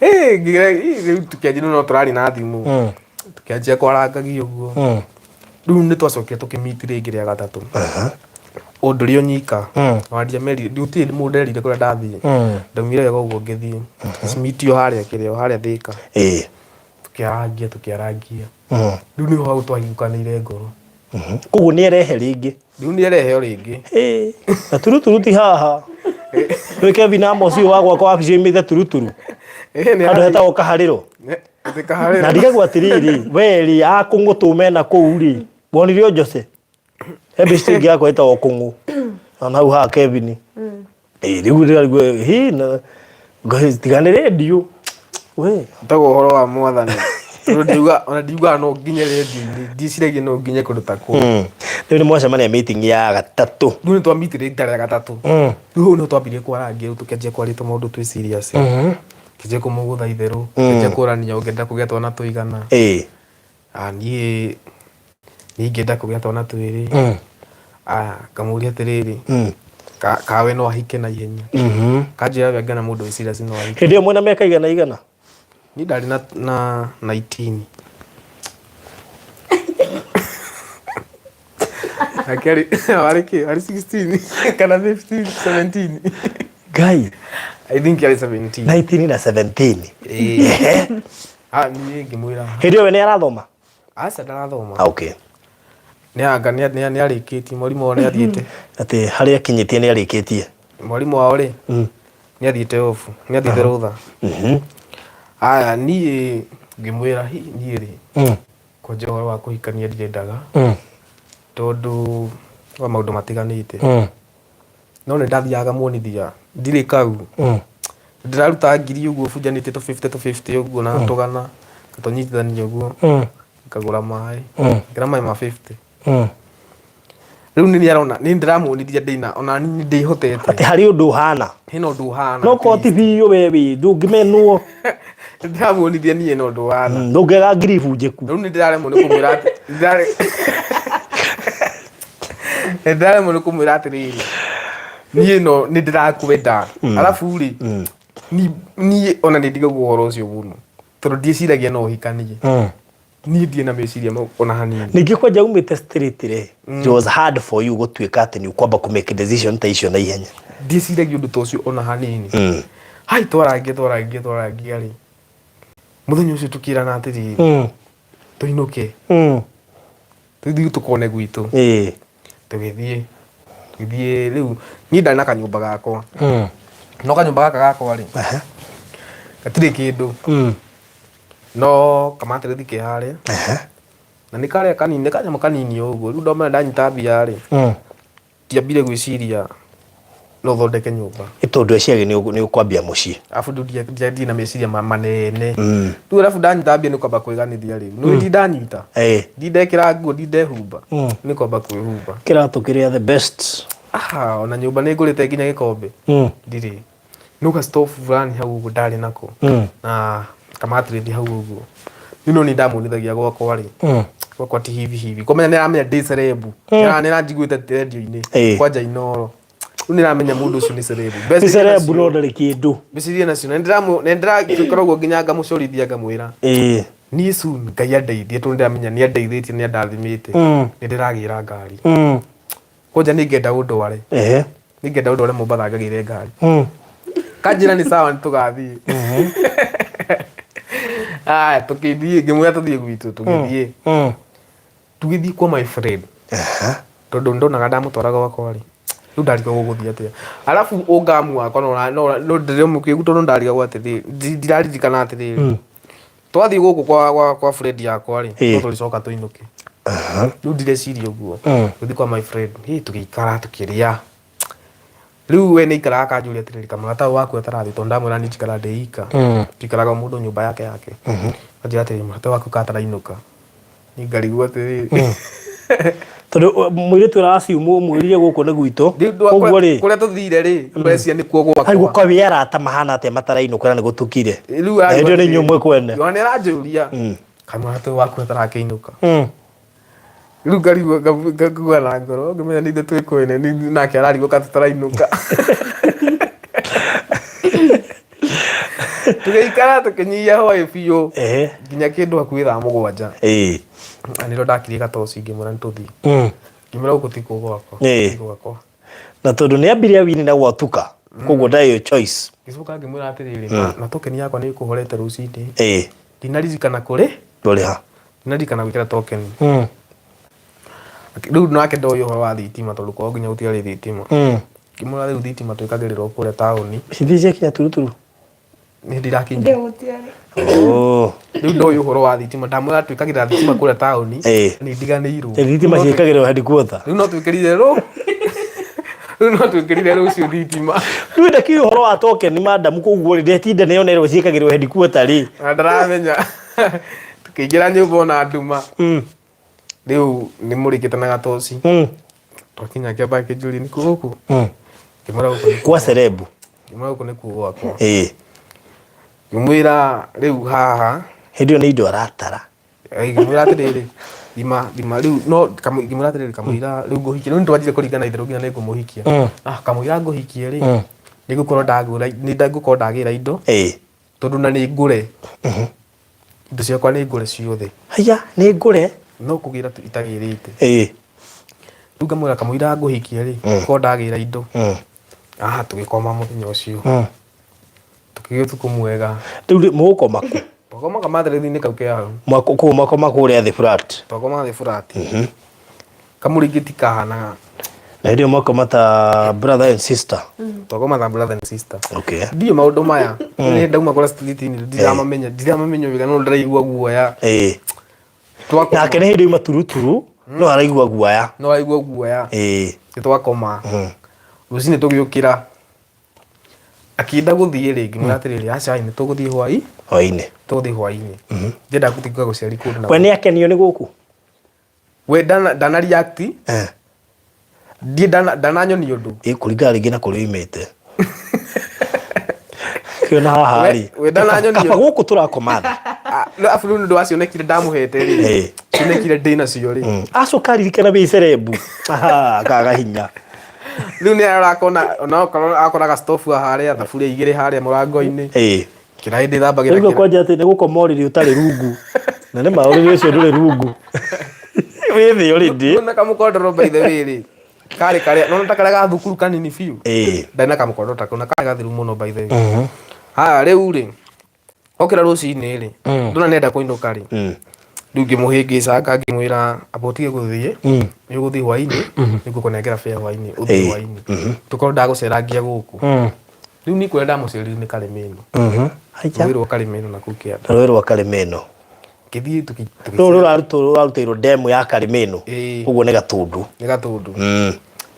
S2: rĩu tũkĩanjia no tũrari na thimũ tũkĩanjia kwarangagia ũguo riu ni twacokire tukimiti ringi ria gatatu undurio nyika wandia meri nduti munderire kuria ndathie ndaumire wega uguo ngithie cimitio haria Thika tukiarangia riu niho hau twahingũkanĩire ngoro
S1: koguo nĩ arehe rĩngĩ
S2: riu nĩ areheo rĩngĩ
S1: na turuturu ti haha nĩ Kevin Amos ũyũ wa gwakwa wabici oimĩte turuturu handũ hetagwo Kaharĩro na ndigagwo atĩrĩrĩ weri a Kũng'ũ tũmena kũu rĩ wonire o Jose ebici ĩngĩ yakwa ĩtagwo Kũng'ũ na hau ha Kevin rĩu na tiganĩ redio we
S2: ntagwo ũhoro wa mwathani ndiuga no nginye redio-inĩ ndiciragia no nginye kũndũ ta kũu
S1: rĩu nĩ mwacemania meeting ya gatatũ
S2: rĩu nĩ twamitire rita rĩa gatatũ rĩu hau nĩho twambirie kwarangia rĩu tũkĩanjia kwarĩtwo maũndũ twĩ serious kĩnjia kũmũgũtha itherũ kĩnjia kũrania ũngĩenda kũgĩa twana tũigana niĩ ingĩenda kũgĩa twana twĩrĩ ngamũria atĩrĩrĩ kawe no ahike na ihenya kanjĩra we ngana mũndũ wĩ serious no ahike
S1: hĩndĩ ĩyo mwĩna mĩaka igana
S2: niĩ ndarĩ na 19 akĩarĩ warĩ 16 kana 15 17
S1: Ngai
S2: I think arĩ 17
S1: 19 na 17
S2: niĩ ngĩmwĩra
S1: hĩndĩ ĩyo we nĩ arathoma
S2: aca ndarathoma
S1: okay
S2: nĩanga nĩ arĩkĩtie mwarimũ wao nĩ athiĩte
S1: atĩ harĩa akinyĩtie nĩ arĩkĩtie
S2: mwarimũ wao rĩ nĩ athiĩte off nĩ athiĩte rũtha aya niĩ ngĩmwĩra niĩ rĩ kwanja ũhoro wa kũhikania ndirendaga tondũ wa maũndũ matiganĩte no nĩ ndathiaga muonithia ndirĩ kau ndĩraruta ngiri ũguo bunjanĩtie tũ 50 ũguo na tũgana tũnyitithania ũguo ngagũra maĩ ngĩra maĩ ma 50 rĩu nĩ arona nĩ ndĩramuonithia ndĩna ona nĩ ndĩhotete
S1: atĩ harĩ ũndũ ũhana
S2: hena ũndũ ũhana
S1: no ko ti biũ we ndũngĩmenwo
S2: ndĩramuonithia niĩ hena ũndũ ũhana
S1: ndũngĩaga ngiri bunjĩku
S2: rĩu nĩ ndĩraremwo nĩ kũmwĩra atĩrĩrĩ niĩ no nĩ ndĩrakwenda arabu rĩ niĩ ona nĩ ndigagwo ũhoro ũcio mũno tondũ ndiĩciragia no ũhikanie niĩ ndirĩ na meciria ona hanini
S1: ningĩ kwanja umĩte straight rĩ it was hard for you gũtuĩka atĩ nĩ ũkwamba kũ make decision ta icio na ihenya
S2: ndiĩciragia ũndũ ta ũcio ona hanini hai twarangia rĩ mũthenya ũcio tũkĩrana atĩrĩrĩ tũinũke tũthiĩ tũkone gwitũ tũgĩthiĩ rĩu niĩ ndarĩ na kanyũmba gakwa no kanyũmba gaka gakwa rĩ gatirĩ kĩndũ no kamatĩrĩthi ke harĩa na nĩ karĩa kanini nĩ kanyamũ kanini ũguo rĩu ndomera ndanyita mbia rĩ ndiambire gwĩciria no thondeke nyũmba
S1: tondũ eciagia nĩ ũkwambia mũciĩ
S2: arabu ndiathiĩ na meciria manene rĩu arabu ndanyita mbia nĩ kwamba kwĩganithia rĩu nĩ ndanyita ndindekĩra nguo ndindehumba nĩ kwamba kwĩhumba
S1: kĩratũ kĩrĩa the best
S2: ona nyũmba nĩ ngũrĩte nginya gĩkombe ndirĩ no ga stove fulani hau ũguo ndarĩ nako na kamatĩrĩthi hau ũguo nĩ ndamuonithagia gwakwa rĩ gwakwa ti hivi kũmenya nĩ aramenya ndĩ cerebu nĩ aranjiguĩte redio-inĩ kwanja Inoro rĩu nĩ aramenya mũndũ ũcio nĩ cerebu
S1: cerebu no ndarĩ kĩndũ
S2: mbĩcirie nacio nĩ ndĩrakoragwo nginya ngamũcorithia ngamwĩra niĩ soon Ngai andeithie tondũ nĩndĩramenya nĩ andeithĩtie nĩ andathimĩte nĩ ndĩragĩra ngari kwanja nĩ ngenda ũndware nĩ ngenda ũndware Mombatha ngagĩre ngari kanjĩra nĩ sawa nĩ tũgathiĩ tũkĩthiĩ ngĩmwĩra tũthiĩ gwitũ tũgĩthiĩ kwa my friend tondũ ndonaga ndamũtwaraga gwakwa rĩ rĩu ndarigagwo gũthiĩ atĩa arabu ũngamu wakwa no ndĩrĩmũkĩgu tondũ ndarigagwo atĩrĩrĩ ndiraririkana atĩrĩrĩ twathiĩ gũkũ kwa friend yakwa rĩ no tũrĩcoka tũinũke rĩu ndireciria ũguo tũthiĩ kwa my friend tũgĩikara tũkĩrĩa rĩu we nĩ ikaraga akanjũria atĩrĩrĩ kamũrata waku atarathiĩ tondũ ndamwĩra nĩ njikara ndĩ ika njikaraga mũndũ nyũmba yake anjĩra atĩrĩrĩ mũrata waku katarainũka nĩ ngarigwo atĩrĩrĩ
S1: tondũ mũirĩtu ũraciumwo mwĩrire gũkũ nĩ gwitũ ũguo rĩ
S2: kũrĩa tũthire rĩ mbecia nĩkuo gwakwa
S1: gũkorwo wĩ arata mahana atĩa matarainũka na nĩ gũtukire hĩndĩ nĩ inyuĩ mwĩkwene
S2: nĩ aranjũria kamũrata waku atarakĩinũka rĩu ngarigwo ngakua na ngoro ngĩmenya nĩ ithuĩ twĩkwene nake ararigwo ka tũtarainũka tugeikara tukinyia hoi biũ nginya kindu hakuhĩ thaa mũgwanja nĩro ndakirie gatoci ngĩmwĩra nĩtũthiĩ ngĩmwĩra gũkũ ti kũu gwakwa
S1: na tondũ nĩ ambirie wini na gwatuka koguo ndayo choice
S2: ngĩcoka ngĩmwĩra atĩrĩrĩ na tokeni yakwa nĩ ĩkũhorete rũcinĩ ndinaririkana kũrĩ ndinaririkana gwĩkĩra tokeni rĩu nake ndoĩ ũhoro wa thitima tondũ kwao nginya gũtiarĩ thitima ngĩmwĩra rĩu thitima twĩkagĩrĩrwo kũrĩa taũni
S1: cithiĩ kinya turuturu
S2: nĩ ndirakinya rĩu ndoĩ ũhoro wa thitima ndamwĩra twĩkagĩra thitima kũrĩa taũni nĩ ndiganĩirwo
S1: thitima ciĩkagĩrwo headquarter
S2: rĩu no twĩkĩrire rũciũ thitima
S1: rĩu ndakĩũĩ ũhoro wa tokeni madam koguo ndetinda nĩonerwo ciĩkagĩrwo headquarter rĩ
S2: na ndaramenya tukĩingĩra nyũmba ona nduma rĩu nĩ mũrĩkĩte na gatoci twakinya kĩamba kĩnjũria nĩ kũ gũkũ ngĩmwĩra gũkũ
S1: kwa cerebu
S2: ngĩmwĩra gũkũ nĩ kũ gwakwa ngĩmwĩra rĩu haha
S1: hĩndĩ ĩyo nĩ indo aratara
S2: ngĩmwĩra atĩrĩrĩ thima rĩu no ngĩmwĩra atĩrĩrĩ kamũira rĩu ngũhikia rĩu nĩtwanjire kũringana itherũ nginya nĩ ngũmũhikia kamũira ngũhikie rĩ nĩngũkorwo ndagĩra indo tondũ na nĩ ngũre indo ciakwa nĩ ngũre ciothe
S1: haya nĩ ngũre
S2: no kũgĩra itagĩrĩte rĩu ngamwĩra kamũira ngũhikia rĩ ngũkorwo ndagĩra indo tũgĩkoma mũthenya ũcio tukĩgĩa ũtukũ mwega
S1: rĩu mũgũkoma kũ
S2: twakomaga mathĩrĩthi-inĩ kau kĩa hau
S1: makoma kũrĩa thĩ flat
S2: twakomaga thĩ flat kamũringĩti kahanaga
S1: na hĩndĩ ĩyo makoma ta brother and sister
S2: twakoma ta brother and sister
S1: okay
S2: ndiyo maũndũ maya nĩ ndauma kũrĩa street-inĩ ndiramamenya wega no ndĩraigua guoya
S1: nake nĩ hĩndĩ ĩyo maturuturu no araigua guoya
S2: twakoma rũcinĩ tũgĩũkĩra akĩenda gũthiĩ rĩngĩ mwĩra atĩrĩrĩ aca nĩ tũgũthiĩ hwaĩ-inĩ ndĩenda gũtinga gũciari kũndũ
S1: we nĩ akenio nĩ gũkũ
S2: we ndana react ndananyonia ũndũ
S1: kũringana rĩngĩ na kũrĩa oimĩte kĩona haha rĩ kaba gũkũ tũrakoma thĩ
S2: arabu rĩu nĩũndũ wacionekire ndamũhete rĩ cionekire ndĩnacio rĩ
S1: acoka ririkana wĩ cerebu kaga hinya
S2: rĩu nĩ arakona onakorwo akoraga stofu harĩa thaburia igĩrĩ harĩa mũrango-inĩ kĩra hĩndĩ thambagĩra
S1: rĩu kwanja atĩ nĩ gũkoma ũrĩrĩ ũtarĩ rungu na nĩ ma ũrĩrĩ ũcio ndũrĩ rungu wĩ thĩ ũrĩndĩ
S2: na kamũkondoro by the way rĩ karĩ karĩa nona ta karĩa ga thukuru kanini biũ ndarĩ na kamũkondoro ta kau na karĩ gathiru mũno by the way rĩu rĩ okĩra rũcinĩ rĩ ndona nenda kũinũka rĩ rĩu ngĩmũhĩngĩcanga ngĩmwĩra abotige gũthiĩ nĩ ũgũthiĩ hwaĩ-inĩ nĩngũkũnengera bĩa hwaĩ-inĩ ũthiĩ hwaĩ-inĩ tũkorwo ndagũcerangia gũkũ rĩu nĩ kũrĩa ndamũcerire nĩ Karĩmĩnũ rũĩ rwa Karĩmĩnũ nakũu kĩanda
S1: rũĩ rwa Karĩmĩnũ
S2: ngĩthiĩ
S1: rũrũ rũrarutĩirwo ndemu ya Karĩmĩnũ ũguo nĩ Gatũndũ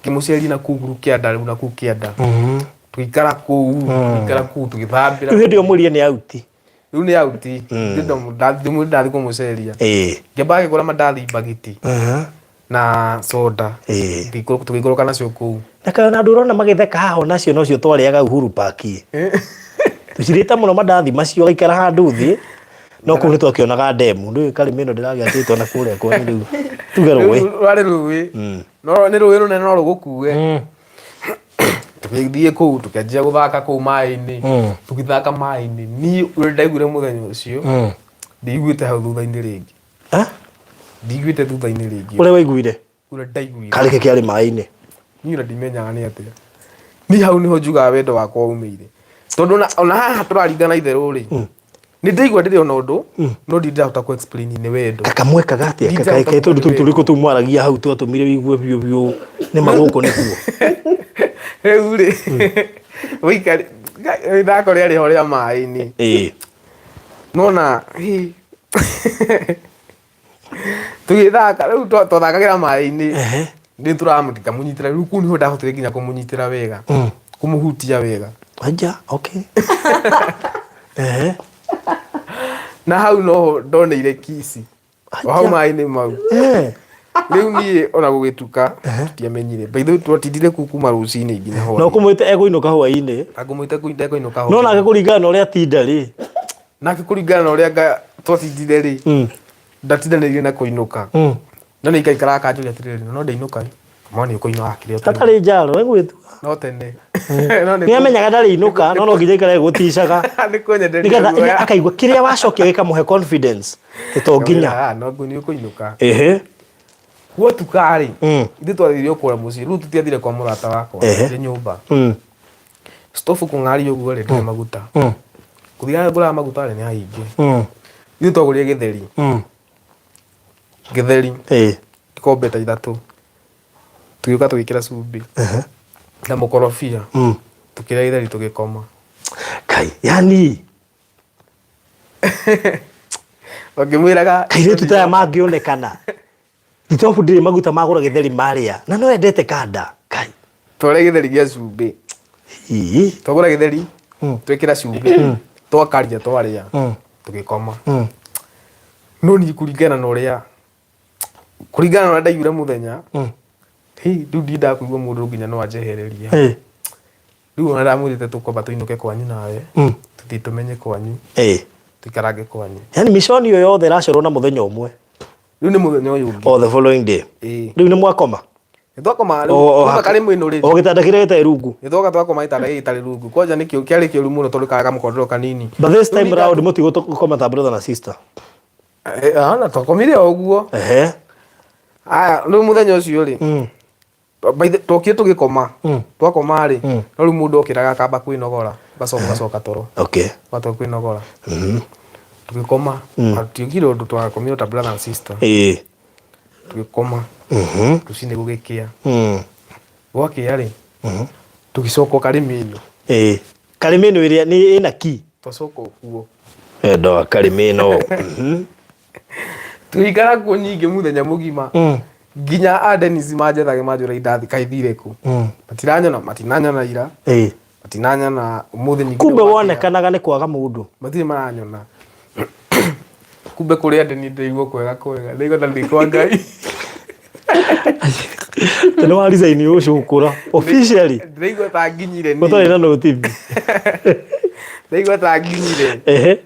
S2: ngĩmũceria nakũu kĩanda rĩu nakũu kĩanda tũgĩikara kũu tũgĩthambĩra
S1: rĩu hĩndĩ ĩyo mũrie nĩ auti
S2: rĩu nĩ auti ndathiĩ kũmũceria ngĩambaga ngĩgũra mandathi mbagiti na soda tũgĩikũrũka nacio kũu
S1: na kana andũ ũrona magĩtheka haha nacio nocio twarĩaga Uhuru Park tũcirĩte mũno mandathi macio gaikara handũ thĩ no kũu nĩ twakĩonaga ndemu ndũĩ Karĩmĩnũ ndĩragĩakĩtwo na kũrĩa kwani rĩu tuge rũĩ
S2: rwarĩ rũĩ no nĩ rũĩ rũnene no rũgũkue tũgĩthiĩ kũu tũkĩanjia gũthaka kũu maĩ-inĩ tũgĩthaka maĩ-inĩ niĩ ũrĩa ndaiguire mũthenya ũcio ndiiguĩte hau thutha-inĩ rĩngĩ ndiiguĩte thutha-inĩ rĩngĩ
S1: ũrĩa waiguire
S2: ũrĩa ndaiguire
S1: karĩke kĩarĩ maĩ-inĩ
S2: niĩ ũrĩa ndimenyaga nĩ atĩa niĩ hau nĩho njugaga wendo wakwa umĩire tondũ ona haha tũraringana itherũ rĩ nĩ ndaigua ndĩrĩ ona ũndũ no ndirahota kũ explain nĩ wendo
S1: kakamwe kagatĩa kakaĩ tondũ tũrĩkũ tũu mwaragia hau twatũmire wigue biũ nĩ magũkũ nĩkuo
S2: rĩu rĩ ũikari ithako rĩarĩ ho rĩa maĩ-inĩ nona tũgĩthaka rĩu twathakagĩra maĩ-inĩ nĩ tũramũtika mũnyitĩra rĩu kũu nĩho ndahotire nginya kũmũnyitĩra wega kũmũhutia wega
S1: anja okay
S2: na hau noho ndoneire kisi o hau maĩ-inĩ mau rĩu niĩ ona gũgĩtuka tutiamenyire baithu twatindire kũu kuma rũcinĩ nginya hwaĩ
S1: no kũmwĩte ekũinũka hwaĩ-inĩ
S2: ngũmwĩte ekũinũka
S1: no nake kũringana na ũrĩa atinda rĩ
S2: nake kũringana na ũrĩa twatindire rĩ ndatindanĩrire na kũinũka no nĩ ikaikara akanjũria atĩrĩrĩ no ndĩinũka Mwani uko ino akire
S1: Tatari njaro egwitu.
S2: no tene
S1: Ni amenyaga ndari inuka no nginya ikare guticaga.
S2: ni kwenye
S1: Nigetha akaigua kiria wacokia gikamuhe confidence. To nginya.
S2: no nguni uko inuka
S1: Ehe.
S2: huo tukari ithu twathirio kura mucii riu tutiathire kwa murata wakwa ye nyumba stofu kung'ari uguo ri ndire maguta kuthigana ngura maguta ri ni haingi ithu twagurire githeri ikombe ta ithatu tugiuka tugikira cumbi na mukorofia tukira githeri tugikoma
S1: Kai yani
S2: wakimwiraga
S1: kaire tutaya mangionekana. Itofu ndire maguta magura githeri maria na no endete kanda kai
S2: tware githeri gia cumbi twagura githeri twikira cumbi twakaria twaria tugikoma no ni kuringana na uria ndaiyura muthenya riu ndinda kuigua mundu nginya no anjehereria riu ona ndamwirite tukomba tuinuke kwanyu nawe tuthii tumenye kwanyu tuikarange kwanyu
S1: yani mishoni yo yothe racorwo na muthenya umwe
S2: riu ni muthenya uyu ungi
S1: the following day riu ni mwakoma
S2: nitwakoma riu kari mwino ri
S1: o gitanda kiria gita rungu
S2: nitwoka twakoma itanda gitari rungu kwanja nikio kiari kiuru muno tondu kaga mukondoro kanini
S1: but this time round mutigo tukoma ta brother na sister
S2: ana twakomire oguo aya riu muthenya ucio ri twokire tugikoma twakoma ri no riu mundu okiraga akamba kwinogora gacoka toro watwa kwinogora tugikoma atiugire undu twakomire ta brother and sister tugikoma rucini gugikia gwakia ri tugicoka karimino
S1: karimino iria ni ina ki
S2: twacoka kuo
S1: ndo karimino
S2: tuikara kuo nyingi muthenya mugima nginya Adenis manjethage manjura indathi kaithire ku matinanyona ira matinanyona umuthi nyingi
S1: kumbe wonekanaga ni kwaga mundu
S2: matire maranyona kumbe kuri Adenis ndeigua kwega ndeigua ta ndi kwa Ngai
S1: no wa resign ucukura officially
S2: ndeigua ta nginyire ni
S1: utari na notice
S2: ndeigua ta nginyire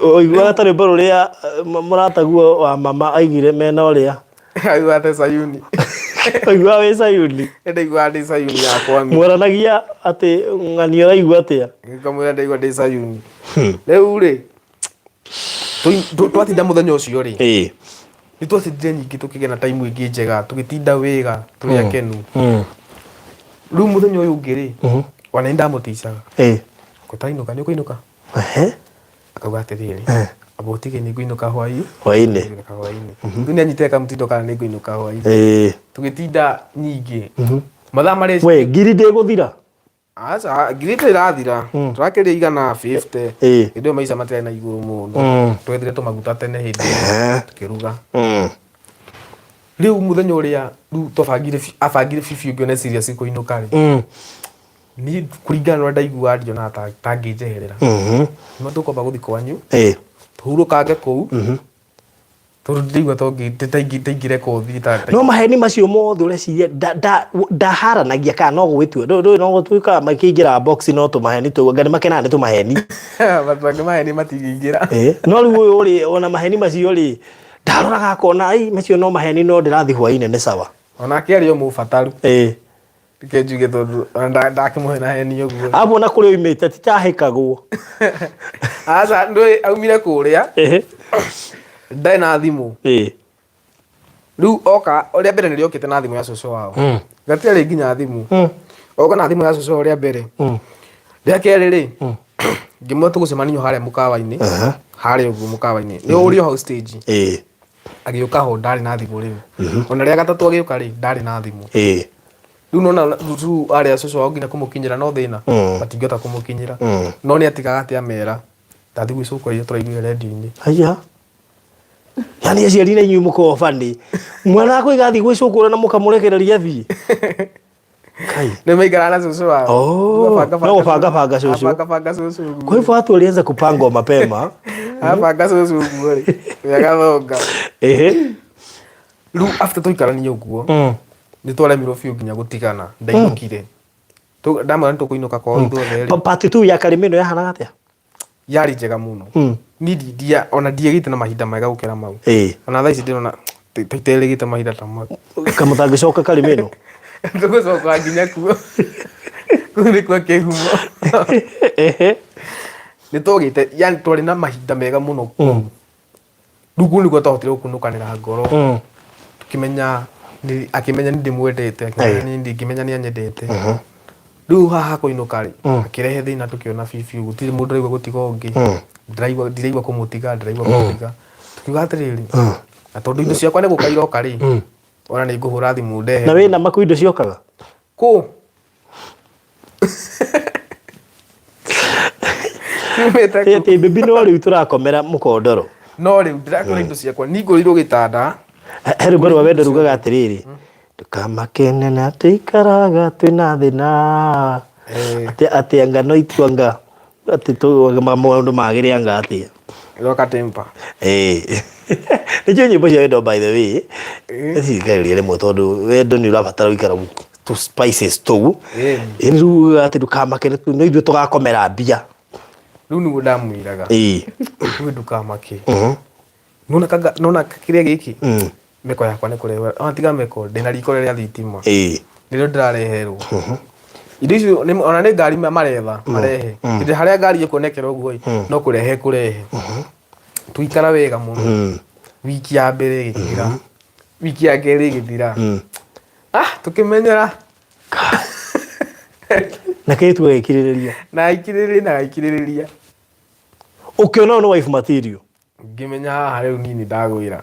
S1: oigua atari mbaro ria murataguo wa mama aigire mena uria
S2: aigua te Sayuni
S1: oigua we Sayuni
S2: ndeigua ndi Sayuni yakwa
S1: mwaranagia ati ng'ani araigua atia
S2: ngikamwira ndeigua ndi Sayuni riu ri twatinda muthenya ucio ri ni twatindire nyingi tukigena time ingi njega tugitinda wega turi akenu riu muthenya uyu ungi ri wana ndamuticaga kutainuka ni kuinuka akauga atiriri abotige ni kuinuka hwaini dunia nyite kamutindo kana ni kuinuka hwaini tugitinda nyingi mathaa mari
S1: we ngiri ndiguthira
S2: aca ngiri irathira turakiria igana 50 ndio maica matire na iguru muno twethire tumaguta tene hindi tukiruga riu muthenya uria riu abangire bibi ungione serious kuinuka ri ni kuringana na ndaigua ndiona ta nginjeherera no tukomba guthi kwanyu tuhurukange kuu tondu ndigua taingire kuthi
S1: no maheni macio mothe ureciria ndaharanagia kana no gwitue ndu no gutwika makiingira box no tumaheni tu ngani makena ni tumaheni
S2: batwange maheni matingira
S1: no riu uyu uri ona maheni macio ri ndaroraga akona ai macio no maheni no ndirathi hwaine ni sawa
S2: ona kiario mubataru kenjuge tondu ndakimuhe na heni uguo
S1: abo na kuria imite titahikagwo
S2: aca ndu aumire kuria ndai na thimu riu oka uria mbere niri okite na thimu ya cucu wao gatire nginya thimu oka na thimu ya cucu uria mbere ria keri ri ngimwe tugucemanio haria mukawa-ini haria uguo mukawa-ini ni urio hau stage agiuka ho ndari na thimu riu ona ria gatatu agiuka ri ndari na thimu riu nona tu aria cucu wao nginya kumukinyira no thina batingota kumukinyira no ni atigaga atia mera ndathi gwicuka iyo turaiguire redio-ini
S1: aya yani aciari na inyuĩ mũkobani mwana wako igathi gwicũkũra na mũkamurekereria thii kai
S2: nĩ maikara na cucu wao
S1: no gũbangabanga cucu kwa hivyo watu walianza kupangwa mapema
S2: abanga cucu ũguo rĩ wega riu after tũikaranie ũguo nĩ twaremirwo biũ nginya gũtigana ndainũkire ndamwĩra nĩ tũkũinũka kwao ithuothe
S1: part 2 ya Karimeno yahanaga atĩa
S2: yari njega muno ni ndia ona ndiegite na mahinda mega gukira mau ona thaa ici ndirona titerigite mahinda ta mau
S1: kamũtangĩcoka Karimeno
S2: Tũgũcoka nginya kuo. Kũu nĩkuo kĩhumo. Nĩtwogĩte, yani twarĩ na mahinda mega mũno kũu. Rĩu kũu nĩkuo twahotire gũkunũkanĩra ngoro. Tukimenya akimenya nindimwendete, akimenya nĩanyendete. Rĩu haha kũinũka rĩ, akĩrehe thĩna tũkĩona biũ, gũtirĩ mũndũ ũraigua gũtiga ũngĩ. Ndiraigua kũmũtiga, ndiraigua kũmũtiga. Tukiuga atĩrĩrĩ, na tondũ indo ciakwa nĩgũka iroka rĩ, ona nĩngũhũra thimũ ndehe.
S1: Na wĩna makũ indo ciokaga?
S2: Kũ?
S1: Ĩtĩ baby no rĩu tũrakomera mũkondoro.
S2: No rĩu ndĩrakora indo ciakwa ningũrĩirwo gĩtanda.
S1: Heru barua wendo rugaga atĩrĩrĩ, ndũkamakene na tũikaraga twĩna thĩna, atĩ anga no ituanga, atĩ maũndũ magĩrĩ anga atĩa.
S2: Iroka temper.
S1: Nĩcio nyĩmbo cia wendo by the way, nĩcithikagĩrĩria rĩmwe tondũ wendo nĩũrabatara gũikara tu spices tũu. Rĩu atĩ ndũkamakene no ithuĩ tũgakomera mbia.
S2: Rĩu nĩguo ndamwĩraga. Ithuĩ ndũkamake. Nona kĩrĩa gĩkĩ meko yakwa nĩ kũrehe, ona tiga meko, ndĩna riko rĩrĩa thitima. Nĩrĩo ndĩrareherwo. Indo icio ona nĩ ngari maretha marehe. Hĩndĩ harĩa ngari ĩkuonekera ũguo no kũrehe kũrehe. Tuikara wega mũno. Wiki ya mbere ĩgĩthira, wiki ya kerĩ ĩgĩthira. Tũkĩmenyera.
S1: Na kĩtu gĩkirĩrĩria.
S2: Na gĩkirĩrĩria.
S1: Ũkĩona no wife material.
S2: Ngĩmenya haha rĩu nini ndagwĩra.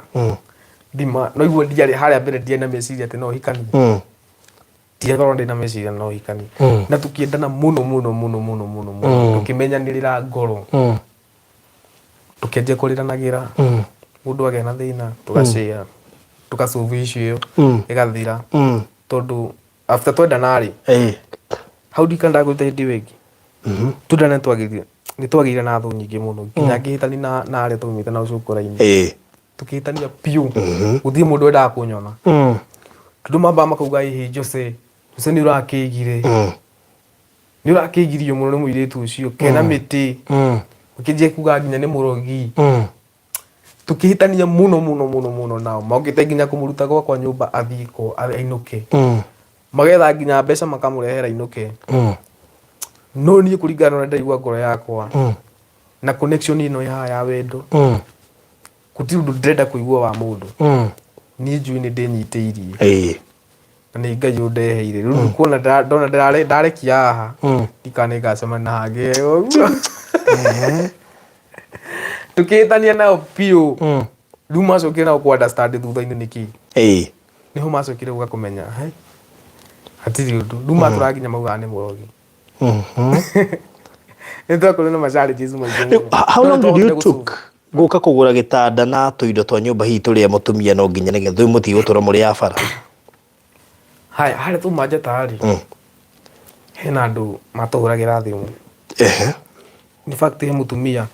S2: Ndima no igua ndiarĩ harĩa mbere ndiarĩ na meciria atĩ no hikani. Ndiakorwo ndĩ na meciria no hikani. Na tũkĩendana mũno mũno mũno mũno mũno mũno. Tũkĩmenyanĩrĩra ngoro. Tũkĩanjia kũrĩranagĩra. Mũndũ agĩa na thĩna tũgacare. Tũgasolve issue ĩyo ĩgathira. Tondũ after twendana rĩ. Hau ndikana ndagwĩte hĩndĩ ĩyo ĩngĩ. Twendana nĩtwagĩire na thũ nyingĩ mũno. Nginya ngĩhĩtania na arĩa twaumĩte nao cukuru-inĩ. Tukĩhĩtania biũ. Gũtirĩ mũndũ wendaga kũnyona. Tondũ mambaa makauga ĩ Jose nĩũrakĩigire. Nĩũrakĩigirio mũno nĩ mũirĩtu ũcio. Kena mĩtĩ. Ũkĩnjia kuga nginya nĩ mũrogi. Tukĩhĩtania mũno mũno mũno mũno nao. Mokĩte nginya kũmũruta gwakwa nyũmba athiĩ ainũke. Magetha nginya mbeca makamũrehera ainũke. No niĩ kũringana na ndaigua ngoro yakwa na connection ĩno ya wendo, gũtirĩ ũndũ ndĩrenda kũigua wa mũndũ. Niĩ njui nĩ ndĩnyitĩirie. Na nĩ Ngai ũndeheire. Rĩu kuona ndona ndarekia haha ndikane ngacemania na hangĩ ũguo. Tukĩhĩtania nao biũ. Rĩu macokire nao kũ understand thutha-inĩ nĩkĩ. Nĩho macokire gũka kũmenya hatirĩ ũndũ. Rĩu matũraga nginya maugaga nĩ mũrogi. Nĩtwakorwo na machallenges maingĩ.
S1: How long did you took gũka kũgũra gĩtanda na tũindo twa nyũmba hihi tũrĩa mũtumia no nginya nĩgetha mũtige gũtũra mũrĩ ya bara?
S2: Haya, harĩa tuma njata rĩ, hena andũ matũhũragĩra thimũ. In fact, he mũtumia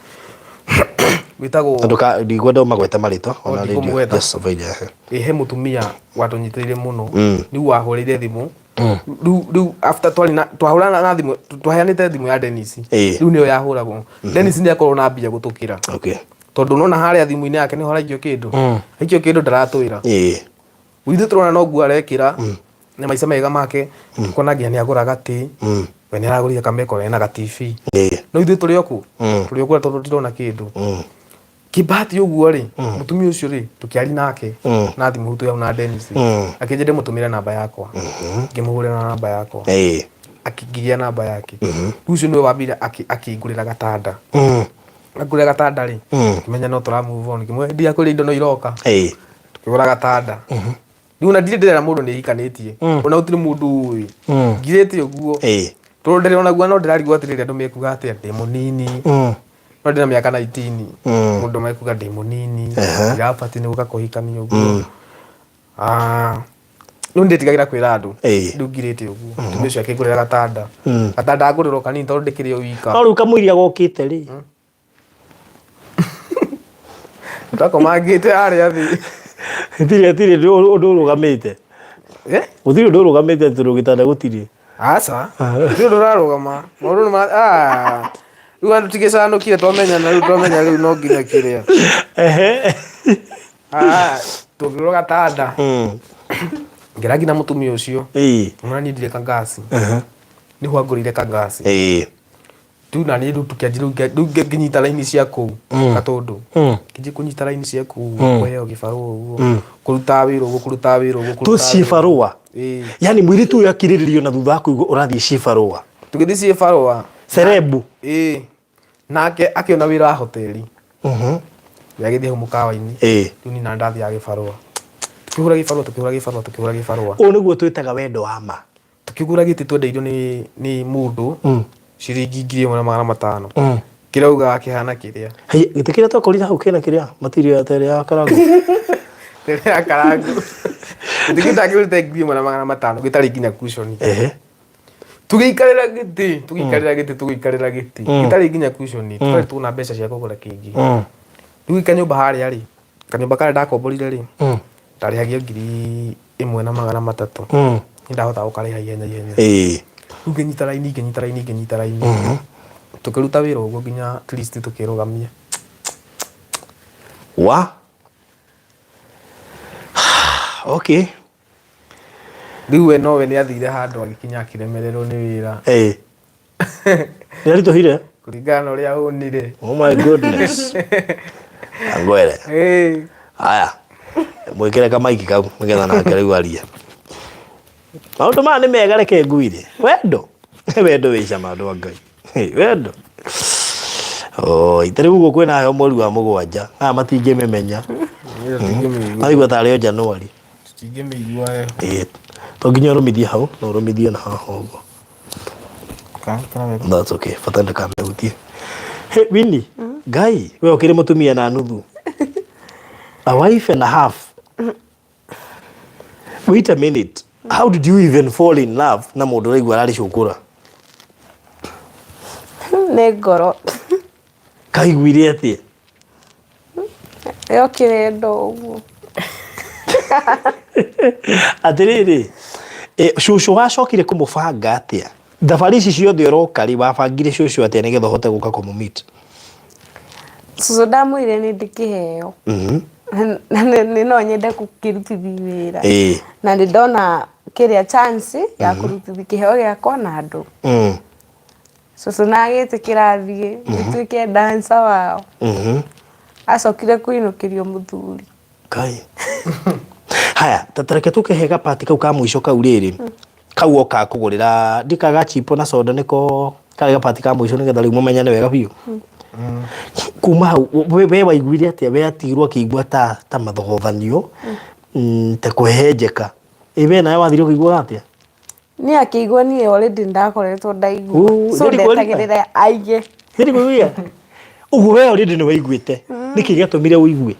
S2: wĩtagwo
S1: ndigwenda ũmagweta marĩtwa ona
S2: rĩngĩ he mũtumia watũnyitĩrĩire mũno. Rĩu wahũrĩire thimũ. Rĩu after twahũrana na thimũ, twaheanĩte thimũ ya Dennis. Rĩu nĩyo yahũragwo. Dennis nĩakorwo na mbia gũtũkĩra. Tondũ nona harĩa thimũ-inĩ yake nĩho araikio kĩndũ. Aikio kĩndũ ndaratwĩra. Ithuĩ tũrona no nguo arekĩra na maica mega make. Kuona nginya nĩagũra gatĩ. We nĩaragũrire kameko na ga TV. No ithuĩ tũrĩ oku. Tũrĩ oku tondũ tũtirona kĩndũ. Kĩbati ũguo rĩ, mũtumia ũcio rĩ, tũkĩaria nake na thimũ hutũ yau na Dennis. Akĩnjia ndĩmũtũmĩre namba yakwa. Ngĩmũhũrĩra na namba yakwa. Akĩngigia namba yake. Rĩu ũcio nĩwe wambire akĩngũrĩra gatanda. Ngũrĩra gatanda rĩ, ngĩmenya no tũra move on. Ngĩmwĩra ndiakũrĩa indo no iroka. Tukĩgũra gatanda. Rĩu ona ndirĩ ndĩrera mũndũ nĩhikanĩtie. Ona gũtirĩ mũndũ ũĩ. Ngirĩte ũguo. Tondũ ndĩrona guo no ndĩrarigwo atĩrĩrĩ andũ mekuga atĩa ndĩ mũnini. No ndĩna mĩaka 19. Mũndũ mekuga ndĩ mũnini. Ndirabatie nĩ gũka kũhikania ũguo. Rĩu ndĩtigagĩra kwĩra andũ. Rĩu ngirĩte ũguo. Mũtumia ũcio akĩngũrĩra gatanda. Gatanda ngũrĩrwo kanini tondũ ndĩkĩrĩ o wika.
S1: No rĩu kamũiria gokĩte rĩ.
S2: Twakomangĩte harĩa thĩ.
S1: Gũtirĩ ũndũ ũrũgamĩte. Gũtirĩ ũndũ ũrũgamĩte tondũ gĩtanda gũtirĩ.
S2: Aca. Rĩu ndũrarũgama. Maũndũ nĩ rĩu andũ tigĩcanũkire twamenya rĩu no nginya kĩrĩa. Tũngĩrwo gatanda. ngera ngina mutumia ucio mwana ni ndire kangasi ni hwangurire kangasi tu na ni tukianjiru nginyita laini cia kuu gatundu kiji kunyita laini cia kuu kweo gibaru uguo kuruta wira uguo
S1: tu cibarua yani mwiri tu yakiriririo na thutha waku urathie cibarua
S2: tugithi cibarua
S1: cerebu
S2: nake akiona wira wa hoteli yagithie hu mukawa-ini tu ni na ndathi ya gibarua tukihura gibarua
S1: o niguo twitaga wendo wa ma
S2: tukigura giti twendeirio ni mundu ciringi 1,500 kirauga kihana kiria
S1: giti kiria twakorire hau kina kiria material tere ya karangu
S2: giti takirute 1,500 gitari nginya cushion tugiikarira giti gitari nginya cushion twari tuna mbeca cia kugura kingi riu kanyumba haria ri kanyumba kare ndakomborire ri ndarihagia 1,300 ndahota gukariha ihenya ukinyita laini tukiruta wira uguo nginya at least tukirugamia
S1: okay
S2: riu we nowe ni athire handu agikinya akiremererwo ni wira
S1: ni arituhire
S2: kuringana na uria unire
S1: oh my goodness angwere aya mwikire kamaiki kau nigetha nake riu aria maundu maya ni mega reke nguire wendo wi cama andu a Ngai wendo itariu guo kwina heho mweri wa 7 aya matingimimenya aigua tari o Januari
S2: tingimigua
S1: to nginya urumithie hau na urumithie na haha uguo that's okay fatanda kamehutie Winnie Ngai we ukiri mutumia na nuthu a wife and a half wait a minute how did you even fall in love na mundu raigua arari cukura
S3: ne ngoro
S1: kaiguire atia
S3: yokire ndo uguo
S1: atiriri cucu wacokire kumubanga atia thabari ici ciothe uroka ri wabangire cucu atia nigetha uhote guka kumumit
S3: cucu ndamwire ni ndikiheo ni no nyende kukirutithia wira na ndi ndona kiria chance ya kurutithia kiheo giakwa na andu cucu nagitikira athie nituike dancer wao acokire kuinukirio muthuri
S1: Kai haya tatareke tukehe gapati kau ka mwisho kau riri kau oka kugurira ndikaga chipo na soda niko kale gapati ka mwisho nigetha riu mumenyane wega biu kuma hau we waiguire atia we atirwo kiigua ta mathogothanio te kwehenjeka ibe nawe wathirio kiigua atia
S3: ni akigua ni already ndakoretwo ndaigua so ndetagirira aige
S1: hiri kuiguia uguo we already ni waiguite niki gatumire uigue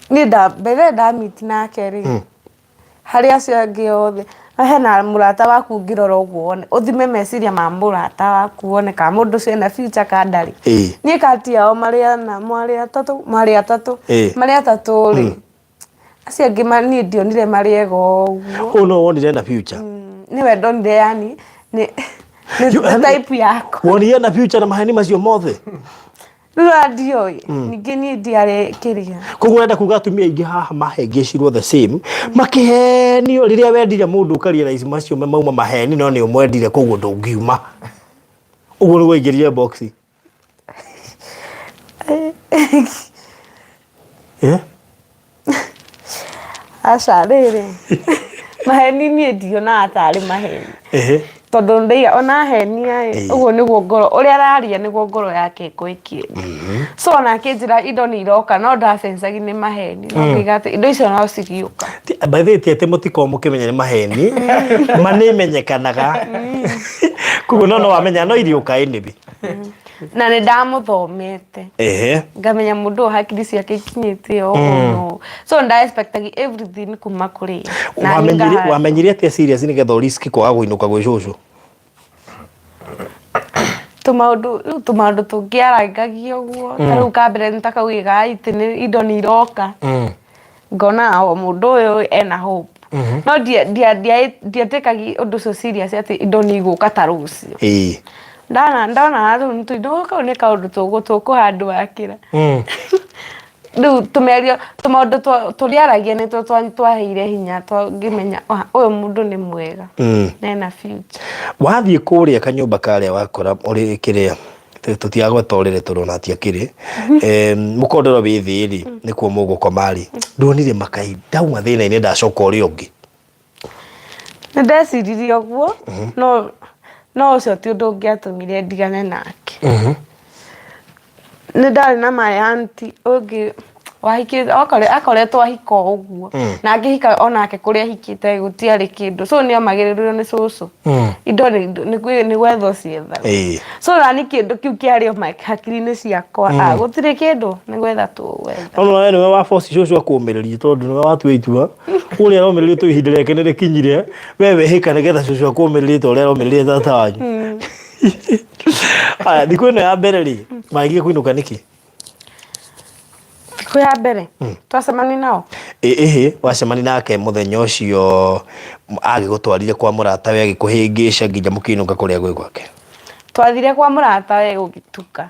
S3: ni mbere ndamiti nake ri hari acio angĩ othe hena mũrata waku ngĩrora ũguo wone ũthime meciria ma mũrata waku wone ka mũndũ ũcio ena future ka ndarĩ niĩ kati yao marĩ atatũ rĩ acio angĩ niĩ ndionire marĩ ega ũguo
S1: no wonire na future
S3: nĩwe ndonire yani nĩ type yako
S1: wonire na future na maheni macio mothe
S3: radio ningĩ niĩ ndiarĩ kĩria
S1: koguo enda kuga atumia aingĩ haha mahengecirwo the same makihenio riria wendire mundu ukarealize macio mauma maheni no ni umwendire koguo ndungiuma uguo ni waingĩrire box
S3: aca rĩrĩ maheni niĩ ndionaga tarĩ maheni tondu ndaiga ona henia uguo niguo ngoro uria araria niguo ngoro yake ĩkwĩkire so nake njĩra indo ni iroka no ndacencagi ni maheni no ngiga ati indo icio no cigiuka
S1: by the way ati mutiko mukimenya ni maheni manimenyekanaga kuguo no wamenya no iriuka inibi
S3: na nĩ ndamuthomete ngamenya mundu hakiri ciake ikinyĩte no so nda expectagi everything kuma kuri
S1: na wamenyire atia serious nigetha risk kwaga guinuka gwi cucu tumaundu tungiarangagio guo tarĩu kambere nitakaũiga itĩ indo ni iroka ngona o mundu uyu ena hope no ndiatekagi undu ucio serious ati indo ni iguka ta rucio ndona riu indo kau ni kaundu tukuhandwo akira
S3: Riu tumerio tumaundu turiaragia ni twaheire hinya ngimenya uyu mundu ni mwega na ena future.
S1: Wathie kuria kanyumba karia wakora uri kiria tutiagweta urire turona atia kiri mukondoro wi thiri nikuo mugukomari ndonire makai ndauma thina ini ndacoka uri ungi
S3: ndeciririe uguo no ucio ti undu ungiatumire ndigane nake. Ni ndari na my auntie ungi wahikite akoretwo ahika uguo na angihika onake kuria ahikite gutiari kindu so ni amagiririo ni cucu indo ni gwetho cietha so nani kindu kiu kiario hakiri-ini ciakwa gutire kindu ni gwetha tu wetha
S1: no wewe wa force cucu akumiririe tondu niwe watua itua uria aromiririe tu ihinda rĩake nĩ rĩkinyire wewe hika nigetha cucu akumiririe ta uria aromiririe tata wanyu. Aya thikũ ĩno ya mbere rĩ maigie kũinũka nĩkĩ?
S3: Thikũ ya mbere twacemania nao
S1: wacemania nake muthenya ucio agigutwarire kwa murata we agikuhingica nginya mukiinuka kuria gwi gwake?
S3: Twathire kwa murata we gugituka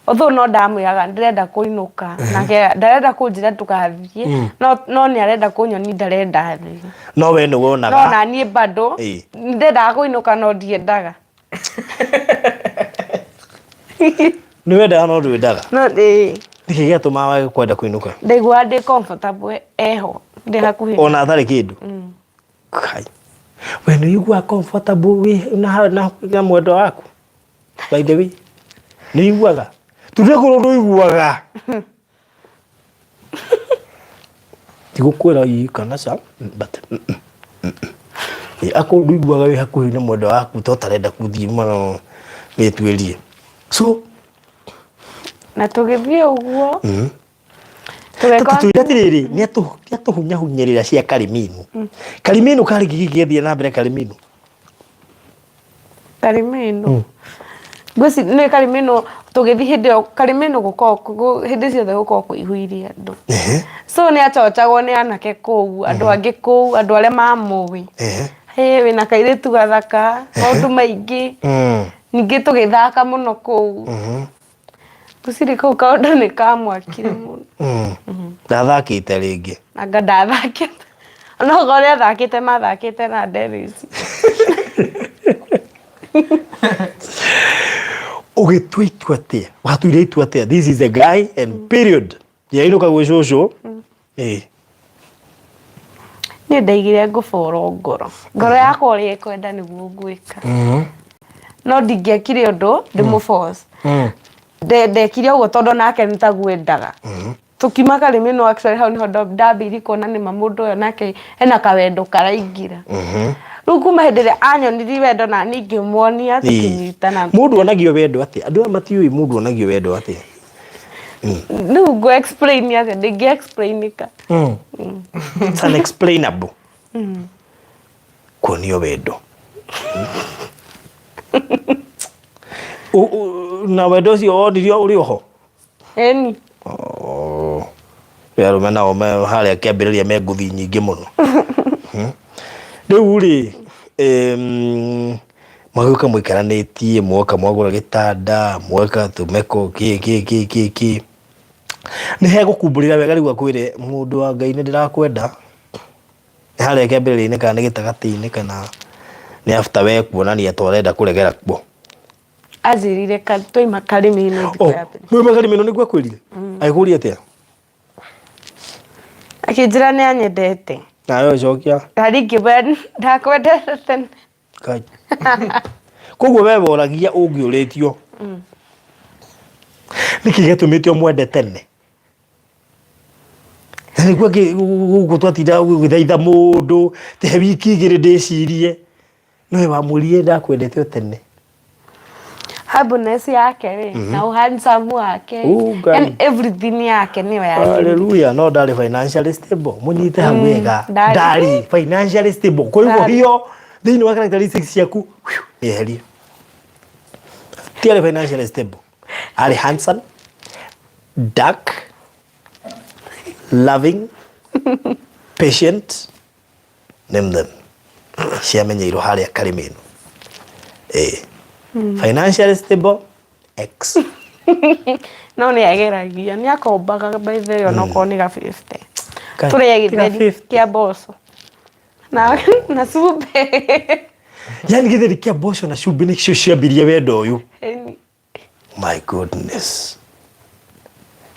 S3: otho no ndamwiraga ndirenda kuinuka nake ndarenda kunjira tukathie no ni arenda kunyoni ndarenda thie
S1: no we ni wonaga
S3: no na nie bado ndirenda kuinuka no ndiendaga
S1: ni wenda no ndwendaga
S3: no
S1: niki giatuma wage kwenda kuinuka?
S3: Ndigua ndi comfortable eho ndi hakuhi
S1: ona athari kindu kai we ni igua comfortable we na mwendo waku by the way ni iguaga tudekoro ndo iguaga tigukwira yi kana sa but ako ndo iguaga we hakuhi na mwendo waku to tarenda kuthii mano wetwerie so
S3: na tugithie uguo
S1: tuyatiriri ni atuhunyahunyirira cia Kariminu Kariminu kari gigithie na mbere Kariminu
S3: Gusi ni Kariminu tugithi hindi Kariminu guko hindi ciothe guko kuihuirie andu so ni achocagwo ni anake kuu andu angi kuu andu aria mamuwi wina kairitu gathaka maundu maingi ningi tugithaka muno kuu Gusiri kau kaundu ni kamwakire muno
S1: ndathakite ringi
S3: anga ndathakite no gore athakite mathakite na Dennis
S1: ugitwitu atia watuire itu atia this is a guy and period ya inuka gwe cucu
S3: ni ndaigire nguboro ngoro yakwa uri kwenda niguo ngwika no ndingiekire undu ndimu force ndekire uguo tondu nake nitagwendaga tukima Kariminu actually hau niho ndambiri kuona ni mamundu uyo nake ena kawendo karaingira riu kuma hindi ria anyonirie wendo na ni ngimwonia tukinyitana
S1: mundu onagio wendo atia andu matiui mundu onagio wendo atia
S3: riu ngo explain atia ndingi explainika
S1: it's unexplainable kuonio wendo na wendo ucio wonirio uri oho
S3: eni
S1: yarume nao me haria kiambiriria me nguthi nyingi muno riu ri mwaguka muikaranitie mwoka mwagura gitanda mweka tumeko ki ni hegukumburira wega riu akwire mundu wa Ngai ni ndirakwenda haria kiambiriria-ini kana ni gitagati-ini kana ni after we kuonania twarenda kuregera kuo
S3: azirire twaima Kariminu
S1: mwe Kariminu niguo akwirire aiguria atia
S3: akinjira ni anyendete
S1: nayo cokia
S3: hari ngiwe ndakwendete tene
S1: kai koguo we woragia ungiuritio niki gitumite mwende tene niguo gugu twatinda guthaitha mundu te wiki igiri ndicirie nowe wamurie ndakwendete tene
S3: happiness yake ri na uhandsome wake and everything yake niyo yake
S1: hallelujah no ndari financially stable munyite hamwega ndari financially stable kwa hivyo hiyo thini wa characteristics yaku yeheria tiari financially stable ari handsome dark loving patient name them ciamenyeirwo haria Kariminu financially stable X
S3: No nĩ ageragia, nĩ akombaga by the way ona okorwo nĩ ga 50. Tũrĩe
S1: Tiga
S3: gĩtheri
S1: 50.
S3: kĩa mboco na cumbĩ.
S1: Yani gĩtheri kĩa mboco na cumbĩ nĩcio ciambirie wendo ũyũ.
S3: Ĩni.
S1: My goodness.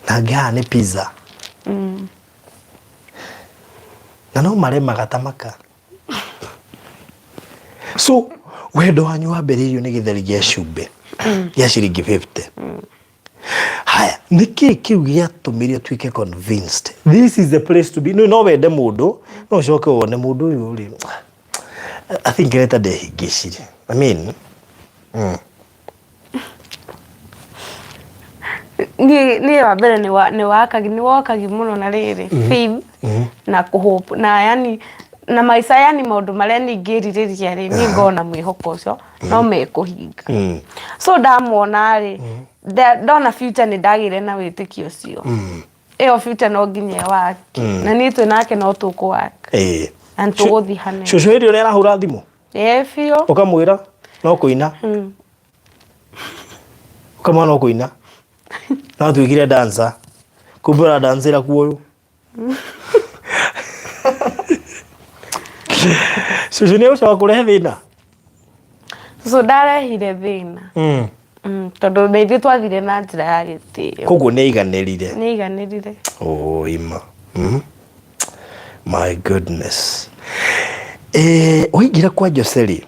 S1: Na ngĩhaha nĩ pizza. Na no maremaga tamaka. So wendo wanyu wambĩrĩirio nĩ gĩtheri gĩa cumbĩ gĩa ciringi 50. Haya, nĩkĩ kĩu gĩatũmire ũtuĩke convinced this is the place to be? No wende mũndũ no ũcoke wone mũndũ ũyũ rĩ, I think reta ndehingĩcire. I mean,
S3: Niĩ wa mbere nĩ wakagi mũno na rĩrĩ faith na kũhope na yani na maica yani maũndũ marĩa ningĩrirĩria rĩ nĩ ngona mwĩhoko ũcio no mekũhinga. So ndamwona rĩ ndona future nĩ ndagĩire na wĩtĩkio ũcio. Ĩyo future no nginya wake na niĩ twĩ nake no tũkũwaka. Na tũgũthiĩ hanene.
S1: Cũcũ hĩndĩ ũrĩa arahũra thimũ
S3: biũ
S1: ũkamwĩra no kũina, ũkamwĩra no kũina no tuĩkire dancer, kumbe ũradancĩra kuoyũ. Cũcũ nĩ ũcoka kũrehe thĩna?
S3: Cũcũ ndarehire thĩna tondũ na ithuĩ twathire na njĩra ya gĩtĩo.
S1: Koguo nĩ aiganĩrire? Nĩ
S3: aiganĩrire.
S1: Ima. My goodness. Ũingĩra kwa Jose rĩ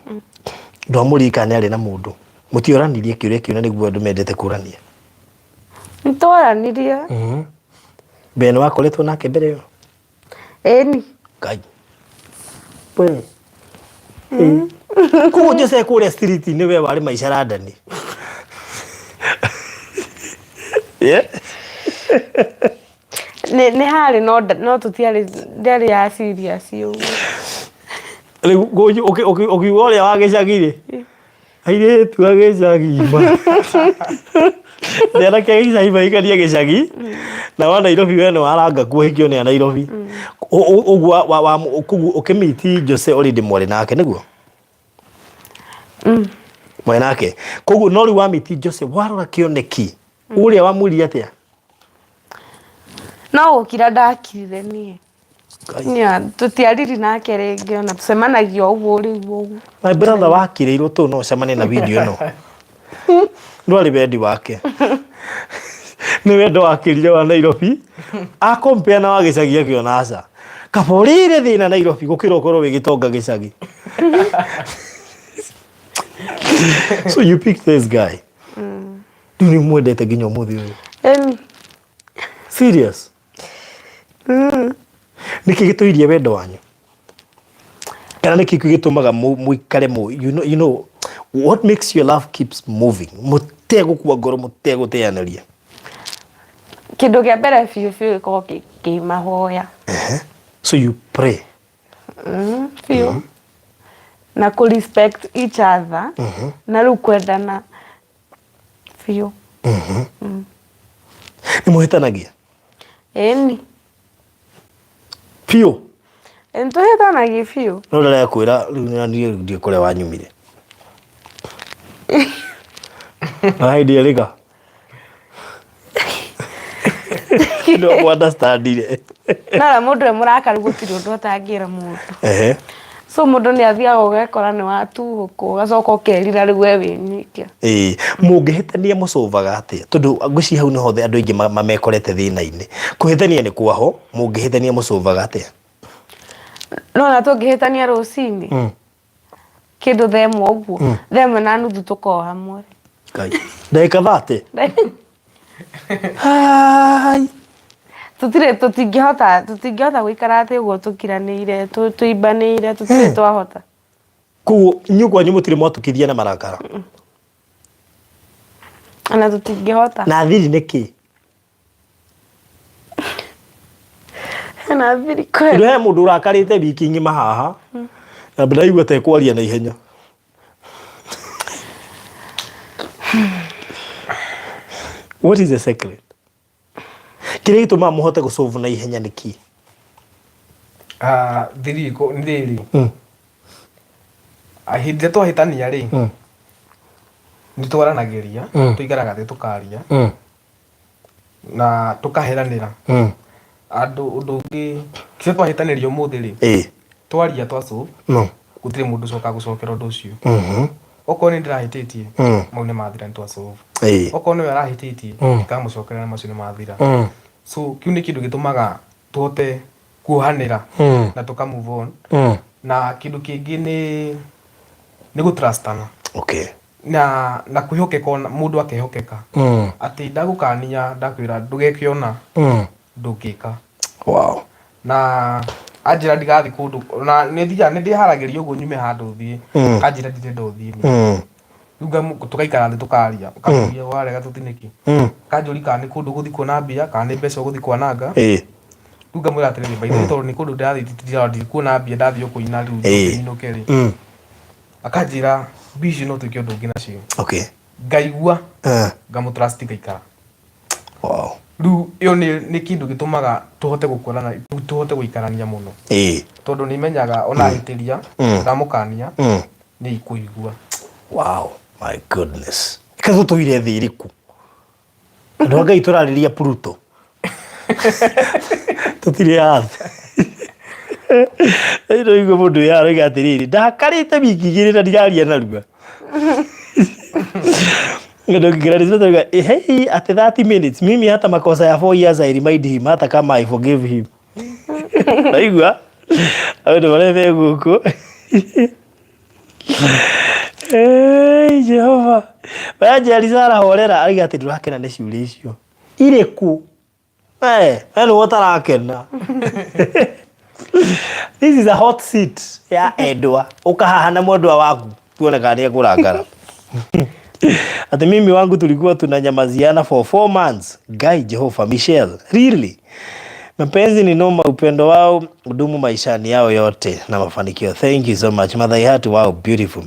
S1: ndwamũririkana nĩ arĩ na mũndũ mũtioranirie kĩũria kĩu na nĩguo andũ mendete kũrania?
S3: Nĩtwaranirie.
S1: Mbere nĩ wakoretwo nake mbere ĩyo?
S3: Ĩni.
S1: Ngai. Koguo Jose kũrĩa street-inĩ we warĩ maica randani?
S3: Nĩ harĩ no tũtiarĩ ya serious ũguo.
S1: Rĩu ũkiuga ũrĩa wa gĩcagi rĩ airĩtu a gĩcagi ma nĩanake a gĩcagi maikanie gĩcagi na wa Nairobi we nĩ waranga kuohĩkio nĩ a Nairobi. Ũguo koguo ũkĩmiti Jose already mwarĩ nake nĩguo? Mwarĩ nake. Koguo no rĩu wamiti Jose warora kĩoneki ũrĩa wamwĩrire atĩa?
S3: No gũkira ndakirire niĩ. Tũtiariri nake rĩngĩ ona tũcemanagia ũguo rĩu ũguo.
S1: My brother wakirĩirwo tũ no ũcemane na video ĩno. Ndwarĩ wendi wake. Nĩ wendo wakĩrire wa Nairobi a compare na wa gĩcagi akĩona aca kaba ũrĩire thĩna Nairobi gũkĩra ũkorwo wĩ gĩtonga gĩcagi. So you picked this guy. Rĩu nĩ mwendete nginya ũmũthĩ ũyũ? Serious? Nĩkĩ gĩtũirie wendo wanyu? Kana nĩkĩ gĩtũmaga mũikare you know what makes your love keeps moving? Mũtegũkua ngoro mũtegũteanĩria.
S3: Kĩndũ kĩa mbere biũ gĩkoragwo kĩ mahoya.
S1: So you pray?
S3: Biũ. Na ku respect each other. Na rĩu kwendana biũ.
S1: Nĩ mũhĩtanagia?
S3: Ĩni.
S1: Biũ?
S3: Nĩtũhĩtanagia biũ.
S1: No ndĩrekwĩra rĩu niĩ ndiĩ kũrĩa wanyumire. Hĩndĩ ĩrĩga no mũandastandire.
S3: Na mũndũ mũrakaru gũtirĩ ũndũ atangĩra mũndũ. So mũndũ nĩ athiaga ũgekora nĩ watuhũkwo ũgacoka ũkerira rĩu we wĩ nyike.
S1: Mũngĩhĩtania mũcovaga atĩa? Tondũ ngwĩciria hau nĩho andũ aingĩ mamekorete thĩna-inĩ. Kũhĩtania nĩ kwaho, mũngĩhĩtania mũcovaga atĩa?
S3: No na tũngĩhĩtania rũcinĩ kĩndũ themwe ũguo themwe na nuthu tũkorwo hamwe.
S1: Ndagĩka 30?
S3: Tũtingĩhota gũikara atĩ ũguo tũkiranĩire tũimbanĩire tũtirĩ twahota.
S1: Koguo inyuĩ kwanyu mũtirĩ mwatukithia na marakara?
S3: Ona tũtingĩhota.
S1: Na thiri nĩkĩ?
S3: Na thiri kweli.
S1: He mũndũ ũrakarĩte wiki ng'ima haha na ndaigua ta ekwaria na ihenya. What is the secret? Kĩrĩa gĩtũmaga mũhote gũsolve na ihenya nĩkĩ?
S2: Thiri nĩ rĩrĩ. Hĩndĩ ĩrĩa twahĩtania rĩ nĩ twaranageria tũikaraga thĩ tũkaria na tũkaheranĩra andũ ũndũ ũngĩ kĩrĩa twahĩtanĩrio ũmũthĩ rĩ twaria twacu gũtirĩ mũndũ ũcoka gũcokera ũndũ ũcio okorwo nĩ ndĩrahĩtĩtie mau nĩ mathira nĩ twacu okorwo nĩwe arahĩtĩtie ndikamũcokerera macio nĩ mathira so kĩu nĩ kĩndũ gĩtũmaga tũhote kuohanĩra na tũka move on na kĩndũ kĩngĩ nĩ gũtrustana na kwĩhokeka mũndũ akehokeka atĩ ndagũkania ndakwĩra ndũgeke ona ndũngĩka na anjĩra ndigathiĩ kũndũ na nĩ ndĩharagĩria ũguo nyume handũ thiĩ kanjĩra ndirenda ũthiĩ rĩu tũgaikara thĩ tũkaria kamũria warega tũtinĩki kanjũri kana nĩ kũndũ gũthiĩ kuona mbia kana nĩ mbeca ũgũthiĩ kwananga rĩu ngamwĩra atĩrĩrĩ baithĩ tondũ nĩ kũndũ ndĩrathiĩ kuona mbia ndathiĩ ũkũina rĩu inũke rĩ akanjĩra bici no twĩke ũndũ ũngĩ nacio ngaigua ngamũtrust ngaikara rĩu ĩyo nĩ kĩndũ gĩtũmaga tũhote gũkorana tũhote gũikarania mũno tondũ nĩ imenyaga ona hĩtĩria ndamũkania nĩ ikũigua.
S1: Wow, my goodness. Ikazu tũire thĩ iriku andũ a Ngai tũrarĩria Pluto tũtirĩ athĩ ĩno igua mũndũ yaroiga atĩrĩrĩ ndakarĩte wiki igĩrĩ na ndiraria narua ndio kigirani zote hey at 30 minutes mimi hata makosa ya 4 years I remind him hata kama I forgive him aigua ndio wale guko Jehova baje alizara horera aiga ati ndũrakena nĩ ciũria icio iriku hello watarakena this is a hot seat ya Edwa ukahahana mwendwa waku tuone kana nĩ kurangara ati mimi wangu tulikuwa tunanyamaziana for 4 months Guy Jehova Michelle really mapenzi ni noma upendo wao udumu maishani yao yote na mafanikio. Thank you so much mother heart, wow beautiful.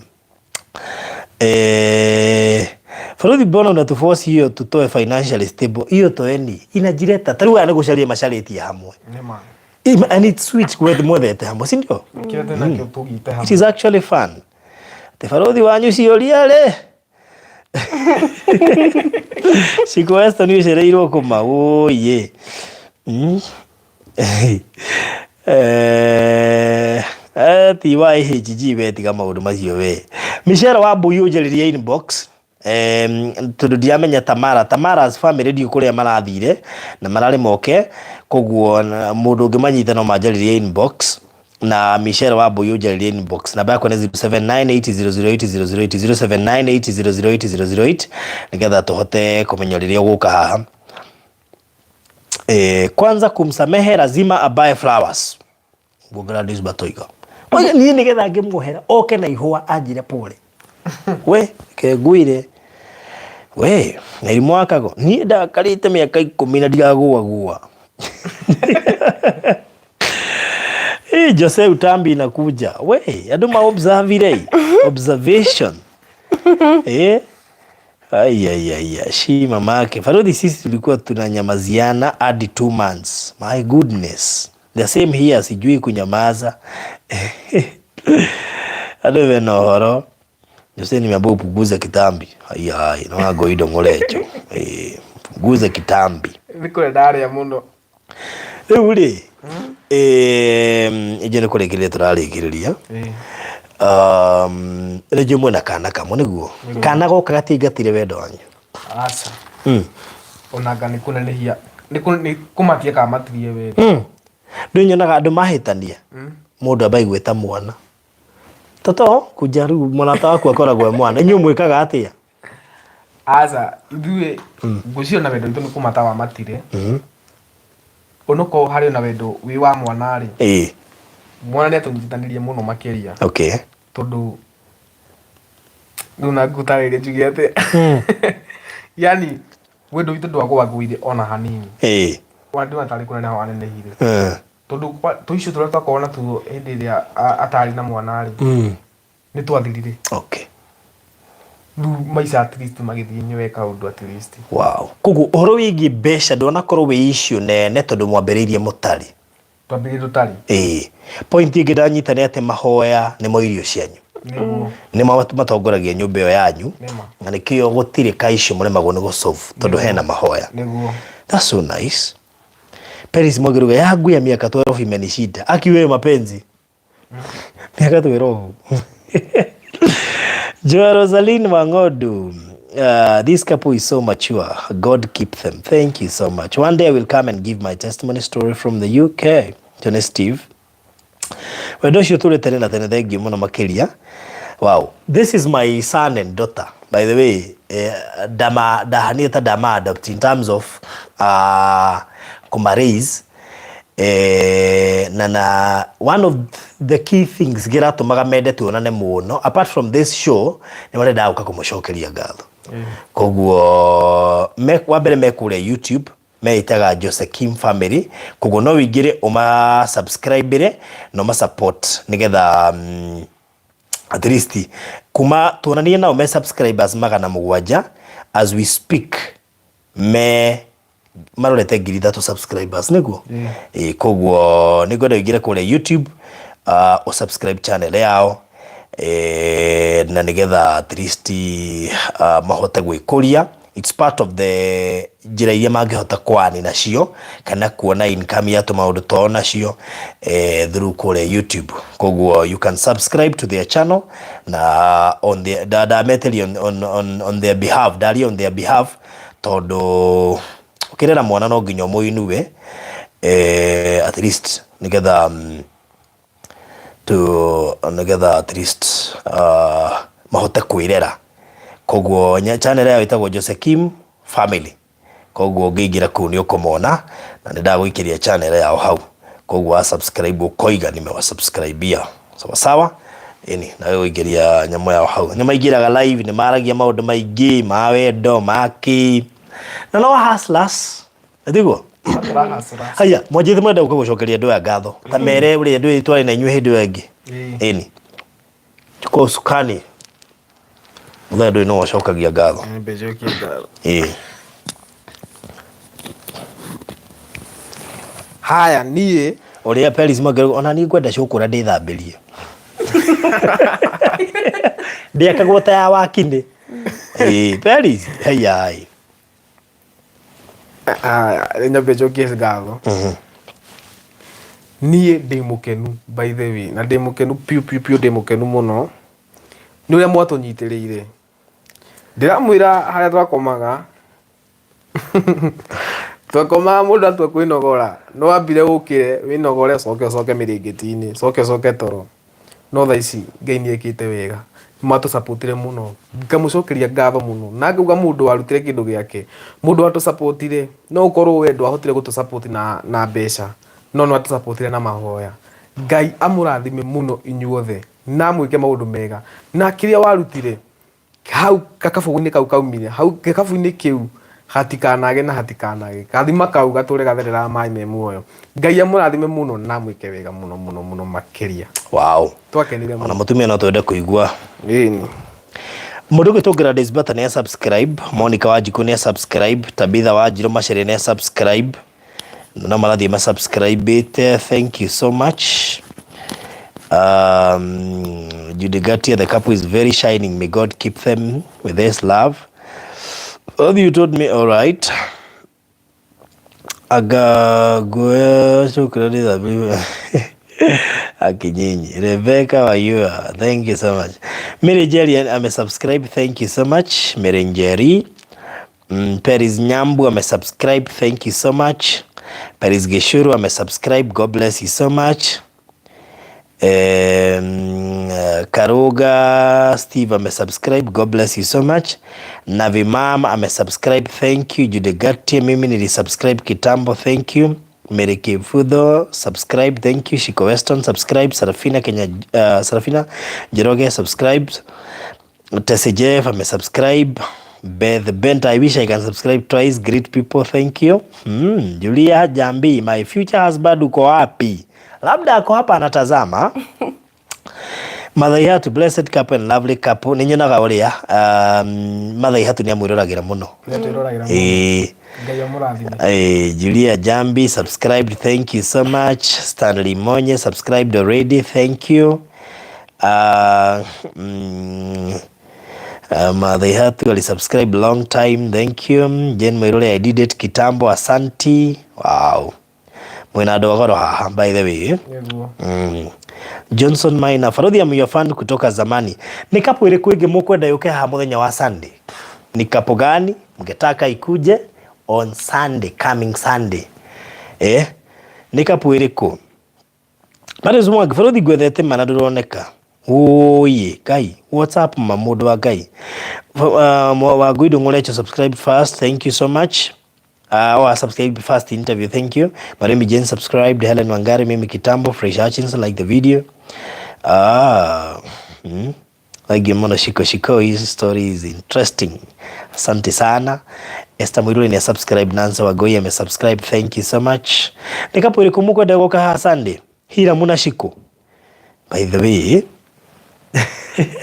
S1: Farudi bona unatuforce hiyo tutoe financially stable hiyo toeni inajireta taruga na gũcaria mashariti hamwe and it's sweet with more than hamwe si ndio it is actually fun te farudi wanyu cioria le Shiko esta ni shereiro kuma oye ati wa HG beti kama maundu macio we Michelle wa Mbuyu njeriria inbox tudiamenya Tamara's family ndio kuria marathire na marari moke koguo mundu ngimanyita no manjeriria inbox na Michelle wa Mbuyu njeriria inbox namba yako ni 0798008008 0798008008 nigetha tuhote kumenya riria uguka haha. Kwanza kumsamehe lazima abaye flowers Gladys Batoiga oya ni nigetha ngimuhera oke na ihua anjire pole we keguire we ngai mwakago ni ndakarite miaka 10 na ndigagua Jose Utambi inakuja we andu ma observation Ai shi mamake Farudi sisi tulikuwa tunanyamaziana hadi 2 months. My goodness. The same here sijui kunyamaza. Ado no horo. Jose nimeambiwa upunguze kitambi. Ai no agoido ngolecho. Punguza kitambi.
S2: Niko ndari ya mundo.
S1: Uri. Ije niko rekire turarikiriria. Rejo mwena kana kamwe niguo kana goka gatingatire wendo wanyu
S2: aca onaga ni kunenehia ni kumatia ka matirie we
S1: ndunyonaga andu mahitania mundu abai gweta mwana toto kujaru mwana taku akoragwo mwana inyu mwikaga atia
S2: aca ithuĩ ngũcio na wendo witũ nĩ kũmata wa matire onoko harĩ na wendo wĩ wa mwana rĩ mwana nĩ atũnyitithanirie mũno makĩria
S1: okay
S2: tondũ nuna ngutarĩria njuge atĩ yani wendo witũ ndwagwagũire ona hanini wandi matarĩ kũneneha wanenehire tondũ tũicio tũrĩa twakorwo natuo hĩndĩ ĩrĩa atarĩ na mwana rĩ nĩ twathirire
S1: okay
S2: maica at least magĩthiĩ nyeweka ũndũ at least
S1: wow koguo ũhoro wĩgiĩ mbeca ndũnakorwo wĩ issue nene tondũ mwambĩrĩirie mũtarĩ
S2: twambĩrĩirie tũtarĩ
S1: point ĩngĩ ndanyita nĩ atĩ mahoya nĩ mo irio cianyu nä matongoragia nyå ĩyo yanyu na nä kä o gå tirä kaicio må remagwo nä gå solve tondå hena mahoya. That's so nice. Peris Mwagiruga yangu miaka 12 imenishinda akiwe mapenzi miaka 12. Joa Rosaline Wangodu, this couple is so mature. God keep them. Thank you so much. One day I will come and give my testimony story from the UK. Johnny Steve. Wendo cio tå rä tene na tene thengio må no makä. Wow. This is my son and daughter. By the way, ndahania ta ndama adopt in terms of kumaraise. Na one of the key things gira tumaga mende tuonane muno apart from this show ni wale ndauka kumucokeria ngatho. Koguo wambere mekure YouTube meitaga Jose Kim Family, koguo no wingire uma subscribe no ma support nigetha at least kuma tuonanie nao me subscribers magana mugwanja as we speak me marorete 3,000 subscribers niguo. Koguo nigwenda wingire kure YouTube o subscribe channel yao na nigetha at least mahote gwikuria. It's part of the njira iria mangihota kwani nacio kana kuona income ya maundu to nacio through kure YouTube. Koguo you can subscribe to their channel na on the metally on their behalf, dali on their behalf, tondu ukirera mwana no nginya muinue at least nigetha at least mahote kwirera. Koguo channel yao itagwo Jose Kim Family. Koguo ngiingira kuu ni ukumona na ndagwikiria channel yao hau. Koguo subscribe ukoiga nimewa subscribea sawa sawa. Ini na wewe ingiria nyamo yao hau. Nyama ingiraga live ni maragia maundu maingi ma wendo maki na no hustlers ndigo. Haya mwajithi mwenda ukagucokeria ndu ya ngatho ta mere uri ndu itwari na inyuĩ hĩndĩ ĩyo ĩngĩ. Ini tuko sukani ndu no wacokagia ngatho.
S2: Haya niĩ
S1: uria Peris Mwagiruga ona ni ngwenda cukura ndithambirie ndiakagwo ta ya wakini. Peris haya
S2: nyambe njokie ngatho. Niĩ ndĩ mũkenu by the way na ndĩ mũkenu piu ndĩ mũkenu mũno nĩ ũrĩa mwatũnyitĩrĩire. Ndiramwĩra harĩa twakomaga twakomaga mũndũ atue kwĩnogora no wambire ũkĩre wĩnogore coke mĩrĩngĩti-inĩ coke toro no thaa ici Ngai nĩekĩte wega matũsapotire mũno ngamũcokeria ngatho mũno na ngauga mũndũ warutire kĩndũ gĩake mũndũ watũsapotire no ũkorwo we ndwahotire gũtũsapoti na mbeca no atũsapotire na mahoya. Ngai amũrathime mũno inyuothe na mwĩke maũndũ mega na kĩrĩa warutire hau gakabu-inĩ kau kaumire hau gakabu-inĩ kĩu hatikanage kathima kau gatũre gatherera maĩ me muoyo. Ngai amũrathime mũno na mwĩke wega mũno makĩria.
S1: Wow.
S2: Twakenire mũno.
S1: Ona mutumia no twende kuigua. Mundu gitũngira Desbata ne subscribe, Monica Wanjiku ne subscribe, Tabitha Wanjiru Machere ne subscribe. Na malathi ma subscribe it. Thank you so much. Judy Gatia, the couple is very shining. May God keep them with this love. Oh, you told me, all right. Agagoya shukrani za akinyinyi. Rebecca Wayua, thank you so much. Mary Jerry ame subscribe, thank you so much. Mary Njeri. Peris Nyambu ame subscribe, thank you so much. Peris Geshuru ame subscribe, God bless you so much. Karuga Steve ame subscribe, God bless you so much. Navi Mama ame subscribe, thank you. Jude Gatti mimi nili subscribe kitambo, thank you. Mary Kifudo subscribe, thank you. Shiko Weston subscribe. Sarafina Kenya Sarafina Jeroge subscribe. Tese Jeff ame subscribe. Beth Bent, I wish I can subscribe twice. Great people, thank you. Julia Jambi, my future husband uko wapi? Labda ako hapa anatazama. Mother Ihatu, blessed couple and lovely couple. Ninyonaga uria Mother Ihatu ni amwirораgira muno. Julia Jambi subscribed, thank you so much. Stanley Monye subscribed already, thank you. They had to subscribe long time, thank you. Jen Mwirole, I did it kitambo, asanti. Wow, mwina dogoro haha, by the way. Johnson Maina, Farodhi am your fan kutoka zamani. Ni kapo ile kuige mukwenda yuke ha muthenya wa Sunday. Ni kapo gani mngetaka ikuje on Sunday, coming Sunday? Ni kapo ile ku. Bado zumwa Farodhi gwethete mana nduroneka. Oye, Kai, what's up mamudu wa Kai? Wa guido ngolecho subscribe first, thank you so much. Subscribe first interview, thank you. Maremi Jen subscribed, Helen Wangari, Mimi Kitambo, Fresh Hutchinson, like the video. Like Mona Shiko, his story is interesting. Asante sana. Esther Mwiruli ni subscribe, Nancy Wagoi ame subscribe, thank you so much. Nikapo ilikumuko dagoka ha Sunday. Hira Mona Shiko. By the way,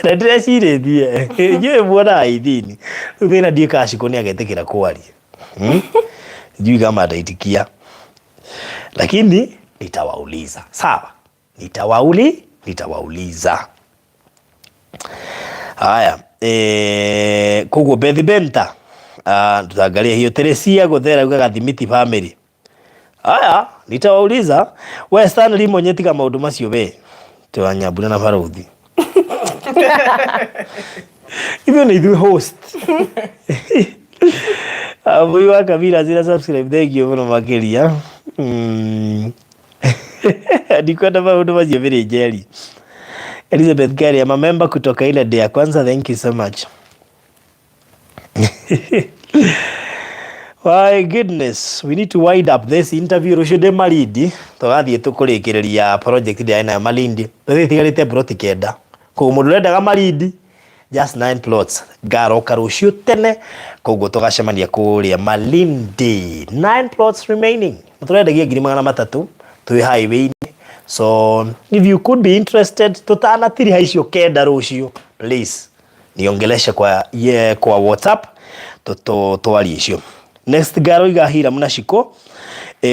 S1: nadire die. Je bwana aidini. Ubena die ka Shiko ni agetekera kwali. Sijui kama ataitikia, lakini nitawauliza. Sawa, nitawauliza. Haya, kugo Bethi Benta, tutaangalia hiyo Teresia Gothera yuka Gathimiti family. Haya, nitawauliza. We Stanley Monyeti kama maundu macio be twanyambura na Farodhi. Hivyo ni the host. Abu wa Kabila zira subscribe, thank you muno makiria. Ndikwenda maundu macio bere jeri. Elizabeth Gary, I'm a member kutoka ile day ya kwanza, thank you so much. My goodness, we need to wind up this interview. Rushude Malindi tugathie tukurekereria project dia ina Malindi twithigarite plot kenda ko mundu rendaga Malindi just 9 plots garoka rucio tene koguo tugacemania kuria Malindi 9 plots remaining turendagia 300 twi highway. So if you could be interested tutana tiri haicio kenda rucio, please niongeleshe kwa WhatsApp twari icio. Next garo igahira Muna Shiko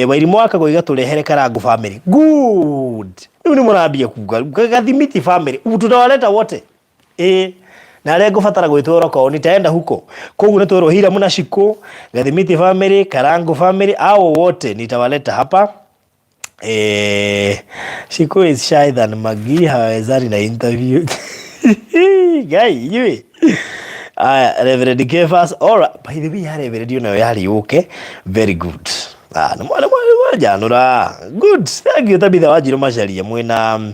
S1: wairimu waka go igaturehere Karangu family. Good, ni murambia kuga Gathimiti family tutawaleta wote na lego fatara gwitwora ko nitaenda huko koguo networo hira Muna Shiko, Gathimiti family, Karangu family, au wote nitawaleta hapa. Shiko is shy than Magi, hawezani na interview. Guy, you. Reverend Kefas, alright. By the way, Reverend, you know, okay, very good. Good. Thank you. Tabitha Wajiro Macharia mwina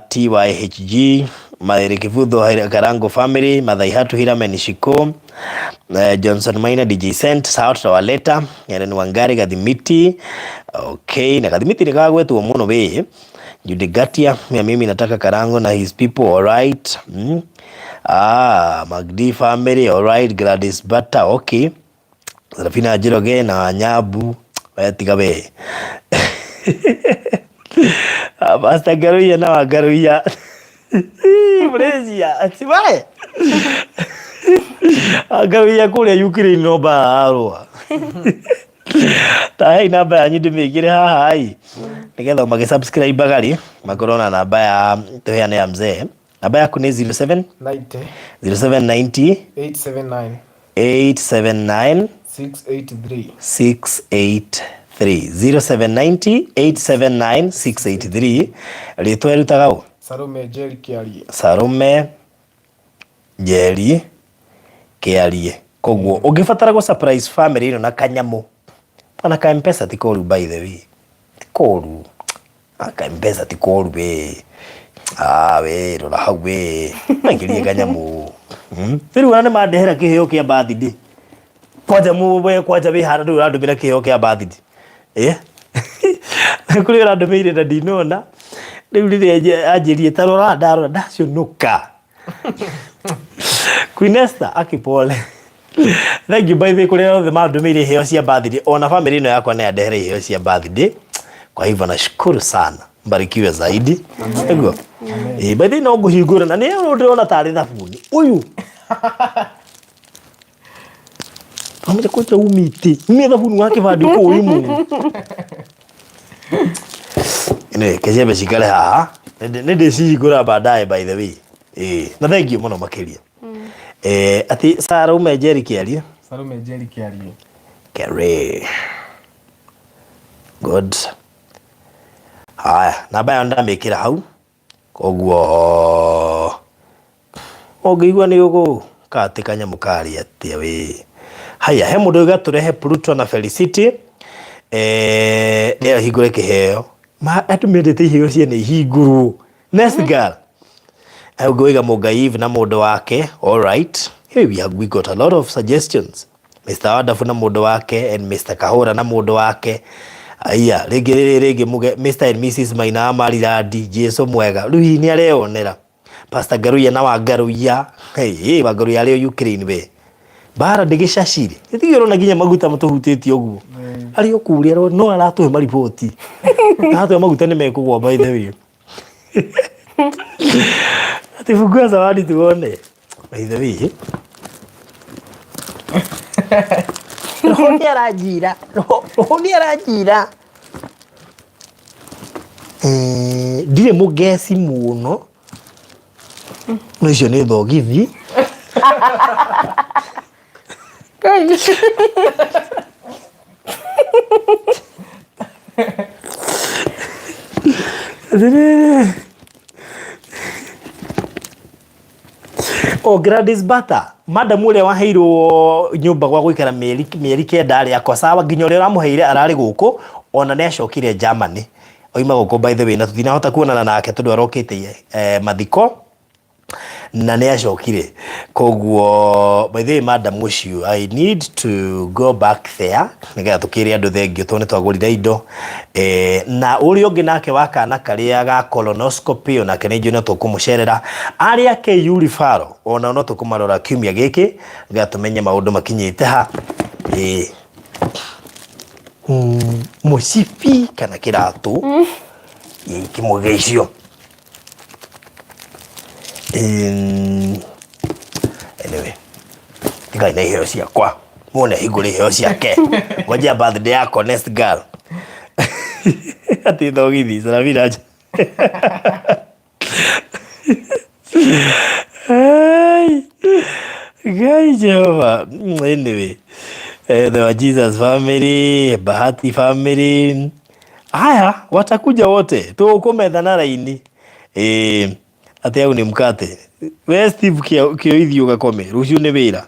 S1: TYHG Maere Kivutho Karangu family, Mathai Hatu Hirameni Shiko, Johnson Maina, DJ Sent, South Tawaleta, Helen Wangari Gathimiti. Okay, na Gathimiti nika wetu muno be. Jude Gatia, mimi nataka Karangu na his people, alright. Magdi family, alright. Gladys Bata, okay. Rafina Ajiroge na Nyabu wetiga be. Basta garuya na garuya. Mrezia, atibae. Garuya kule Ukraine no ba arwa. Tai namba yanyu ndimigire haha ai. Nigetha mage-subscribe bagari makorona namba ya tuheane ya mzee. Namba yaku ni 0790 879 683 0790 879 683. Ritwa rutagao Sarume Jerry Kiarie. Koguo ungifatara go surprise family ino na kanyamu kana ka M-Pesa tikoru, by the way tikoru aka M-Pesa tikoru be we rora hau we mangirie kanyamu thiru wana madehera kiheo kia birthday kwaja muwe kwaja be hara ndu randu bila kiheo kia birthday kuri randu meire na dinona riu rire ajirie tarora ndarora ndacio nuka Queen Esther akipole. Thank you by the way kuri othe mandumeire heo cia birthday ona family ino yakwa na ndehere heo cia birthday. Kwa hivyo nashukuru sana, mbarikiwe zaidi. Ego by the no guhingura na niyo ndona tari thabuni uyu amje kocha umiti mimi thabuni wake bado ko uyu mu ine kejebe shikale haha ndĩcihingũra baadaye by the way. Na thengiũ mũno makĩria. Ati Sarume Njeri Kĩarie.
S2: Sarume Njeri Kĩarie.
S1: Kĩarie. Good. Haya, namba yao ndamĩkĩra hau. Koguo ũngĩigua nĩ ũgũkate kanyamũ karĩa atĩa wĩ. Haya, he mũndũ gatũrehe Pluto na Felicity. Ĩyo hingũre kĩheo. Atũmĩndĩte iheo ciene ihingũrwo. Next girl. Ũngĩiga Mũngai na mũndũ wake. All right. Here we got a lot of suggestions. Mr. Wonderful na mũndũ wake and Mr. Kahũra na mũndũ wake. Aya, rĩngĩ Mr. and Mrs. Maina Marirandi, Jesu mwega. Rĩu nĩ areonera. Pastor Garuya na Wagaruya. Hey, Wagaruya arĩ Ukraine we. Bara ndĩgĩcacire. Nĩtigĩrona nginya maguta matũhutĩtie ũguo. Arĩ okũrĩa no aratũhe mariboti. Natwe maguta nĩ mekũgwa by the way. Ati fungua zawadi tuone. By the way. Roho nĩ arajira. Ndirĩ mũgeci mũno. No icio nĩ thogithi. Gladys Bata, madam ũrĩa waheirwo nyũmba gwa gũikara mĩeri kenda arĩ akwa sawa nginya ũrĩa ũramũheire ararĩ gũkũ ona nĩacokire Germany. Oima gũkũ by the way na tũtinahota kuonana nake tondũ arokĩte mathiko na nĩacokire. Koguo by the way madam ũcio I need to go back there nĩgetha tũkĩre andũ thengio tondũ nĩtwagũrire indo. Na ũrĩa ũngĩ nake wakana karĩa ga colonoscopy onake nĩ njũĩ tũkũmũcerera. Arĩa KU referral ona no tũkũmarora kiumia gĩkĩ nĩgetha tũmenye maũndũ makinyĩte ha. Mũcibi kana kĩratũ kĩmwe gĩa icio. Anyway, tiga ina iheo ciakwa muone hingũre iheo ciake. Ngojea birthday yako next girl. Ati thogithi Saravira. Gai Jehova. Anyway, the Jesus family, Bahati family. Haya, watakuja wote. Tukumetha na raini. Ati au ni mkate. We Steve Kioithi ugakome. Ruciu nĩ wĩra.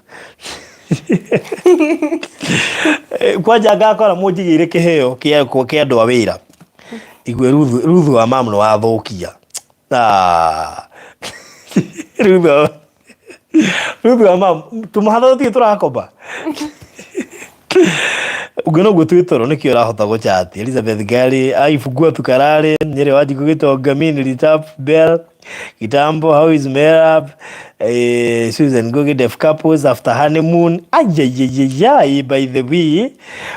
S1: Kwanja ngakora mũnjigĩire kĩheo kĩa andũ a wĩra. Igue Ruthu wa mamu nĩ wathũkia. Ruthu wa mamu tũmahatha tũtige tũrakomba. Ugeno gũtwĩtoro nĩkĩo ũrahota gũchati. Elizabeth Gari, Aifungua Tukarare, Nyere Wanjiku Gĩtonga, Mini Litap, Bell, Kitambo, How is Merab, Susan Gogi, Def Couples, After Honeymoon. Ayayayayay, by the way,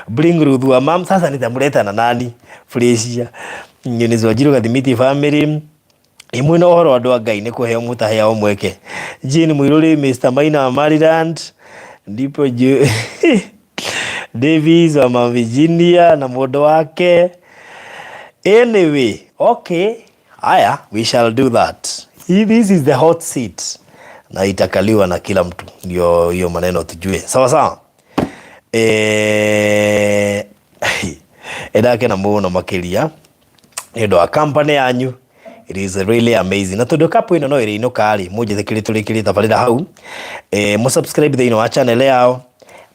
S1: bring Ruthu wa mamu. Sasa nitamuleta na nani? Felicia. Eunice Wanjiru Gathimiti family. Imwe na ũhoro andũ a Ngai nĩ kũheo mũtahĩa o mweke. Jane Mũirũri, Mr. Maina wa Maryland, ndipo Davis wa Mount Virginia na mũndũ wake. Anyway, okay. Aya, we shall do that. This is the hot seat. Na itakaliwa na kila mtu. Ndio hiyo maneno tujue. Sawa sawa. Edake na mũno makĩria. Nĩũndũ wa company yanyu. It is really amazing. Na tondũ kapu ĩno no ĩrĩ inũka-rĩ, mũnjĩthĩkĩrie tũrĩkĩrie tabarĩra hau. Mũsubscribe thĩinĩ wa channel yao.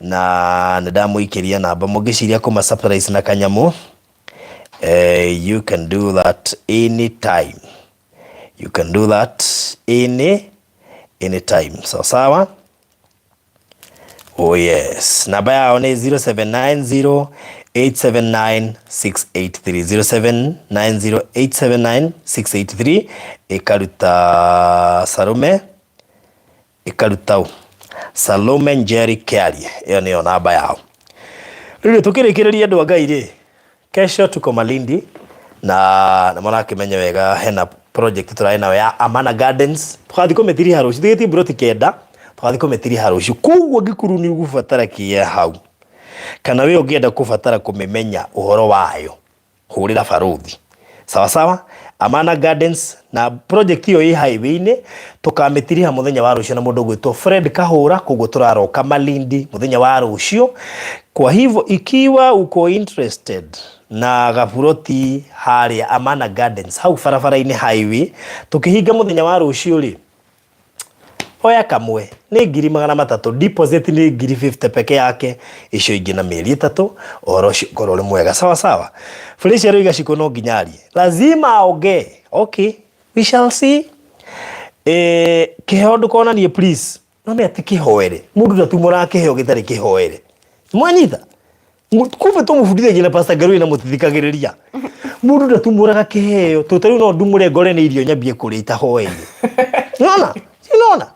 S1: Na nĩndamũikĩria namba mũngĩciria kũma surprise na kanyamũ. You can do that anytime. You can do that anytime. Sawa. Oh yes. Namba yao ni 0790879683. 0790879683. Ikaruta Salome Njeri Kĩarie. Iyo niyo namba yao. Rĩu tukĩrĩkĩrĩria andũ a Ngai-rĩ, kesho tuko Malindi na mwanakĩmenya wega hena project tũraĩ nayo ya Amana Gardens. Tũgathiĩ kũmĩtiriha rũciũ. Thigĩtie mburoti kenda. Tũgathiĩ kũmĩtiriha rũciũ. Koguo ngĩkuru nĩ ũgũbatara kĩeha hau. Kana we ũngĩenda kũbatara kũmĩmenya ũhoro wayo, hũrĩra barothi sawa sawa. Amana Gardens na project hiyo hii highway-ini tukamitiriha muthenya wa rucio na mundu gwitwo Fred Kahura, koguo turaroka Malindi muthenya wa rucio. Kwa hivyo ikiwa uko interested na gapuroti haria Amana Gardens hau barabara-ini highway, tukihinga muthenya wa rucio ri oya kamwe ni 300,000, deposit ni 50 peke yake, icio ingi na mieri 3 oro cikoro ri mwega sawa sawa. Felicia roiga ciko no nginyari lazima aoge. Okay, we shall see. Kiheo ndukona nie please no me ati kihoere mundu ndatumura kiheo gitari kihoere mwanyita kumbe tumufundithagia na Pastor Garui na mutithikagiriria mundu ndatumuraga kiheo tutari no ndumure ngore ni irio nyambie kuria itahoeire nona sinona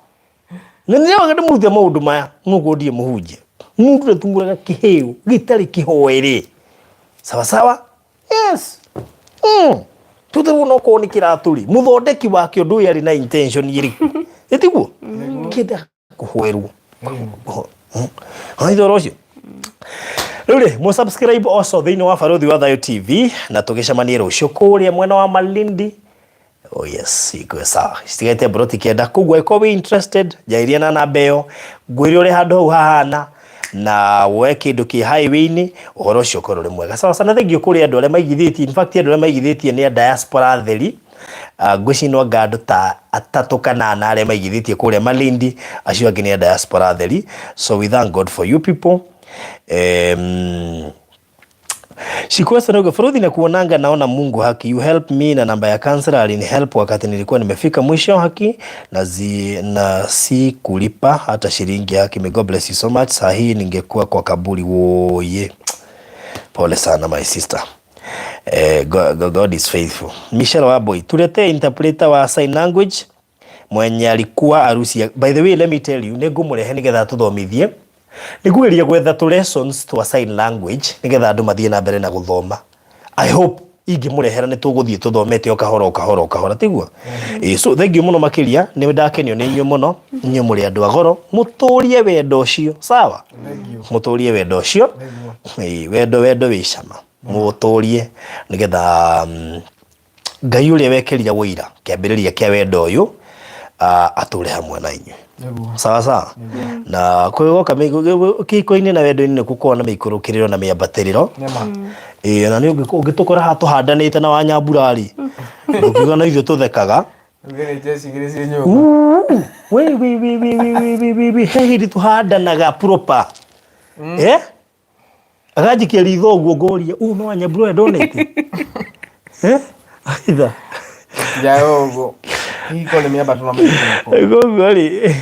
S1: nene wagade murutia maundu maya nuko ndie muhunjie mundu ndatumuraga kiheo gitari kihoere sawa sawa. Yes. Tutari no ko ni kiraturi muthondeki wa kio ndu yari na intention iriku etiguo kida kuhweru haidoro ucio rĩu mo subscribe also thĩinĩ wa Baruthi wa Thayo TV na tũgĩcemania rũciũ kũrĩa mwena wa Malindi. Oh yes, iko sawa. Citigate broti kenda kugwa iko we interested jairia na namba ĩyo ngwĩre ũrĩ handũ hau hahana na we kindu ki highway-ini ũhoro ũcio ũkorwo ũrĩ mwega sawa sana. Thengio kũrĩ andũ arĩa maigithĩtie, in fact andũ arĩa maigithĩtie nĩ a diaspora theri ngwĩcinwo ngandũ ta 3 kana 4 arĩa maigithĩtie kũrĩa Malindi, acio angĩ nĩ a diaspora theri. So we thank God for you people. Shikwesa noga Faruthi na kuonanga naona Mungu haki, you help me na namba ya counselor alini help wakati nilikuwa nimefika mwisho haki na si kulipa hata shilingi haki. May God bless you so much. Sahi ningekuwa kwa kaburi woye. Pole sana my sister. God is faithful. Michelle Waboy tulete interpreter wa sign language mwenye alikuwa arusi. By the way, let me tell you negumurehe nigetha tuthomithie nigugeria gwetha tu lessons to sign language nigetha andu mathie na mbere na guthoma. I hope ingimurehera ni tuguthie tuthomete o kahora tiguo. So thank you muno makiria ni ndakenio ni inyu muno inyu muri andu agoro muturie wendo ucio sawa. Muturie wendo ucio wendo wi cama muturie nigetha Ngai uria wekirira wira kiambiriria kia wendo uyu ature hamwe na inyu sawa sawa. Na kwigoka kiko-ini na wendo-ini ni gukona miikurukiriro na miambatiriro na ni ungitukora ha tuhandanite na wanyamburari ukiuga na ithu tuthekaga we hehiri tuhandanaga proper agajikia ritho uguo ngoria no wanyambura ndonete aitha
S2: jaogo iko ni miamba tunamwona
S1: gogori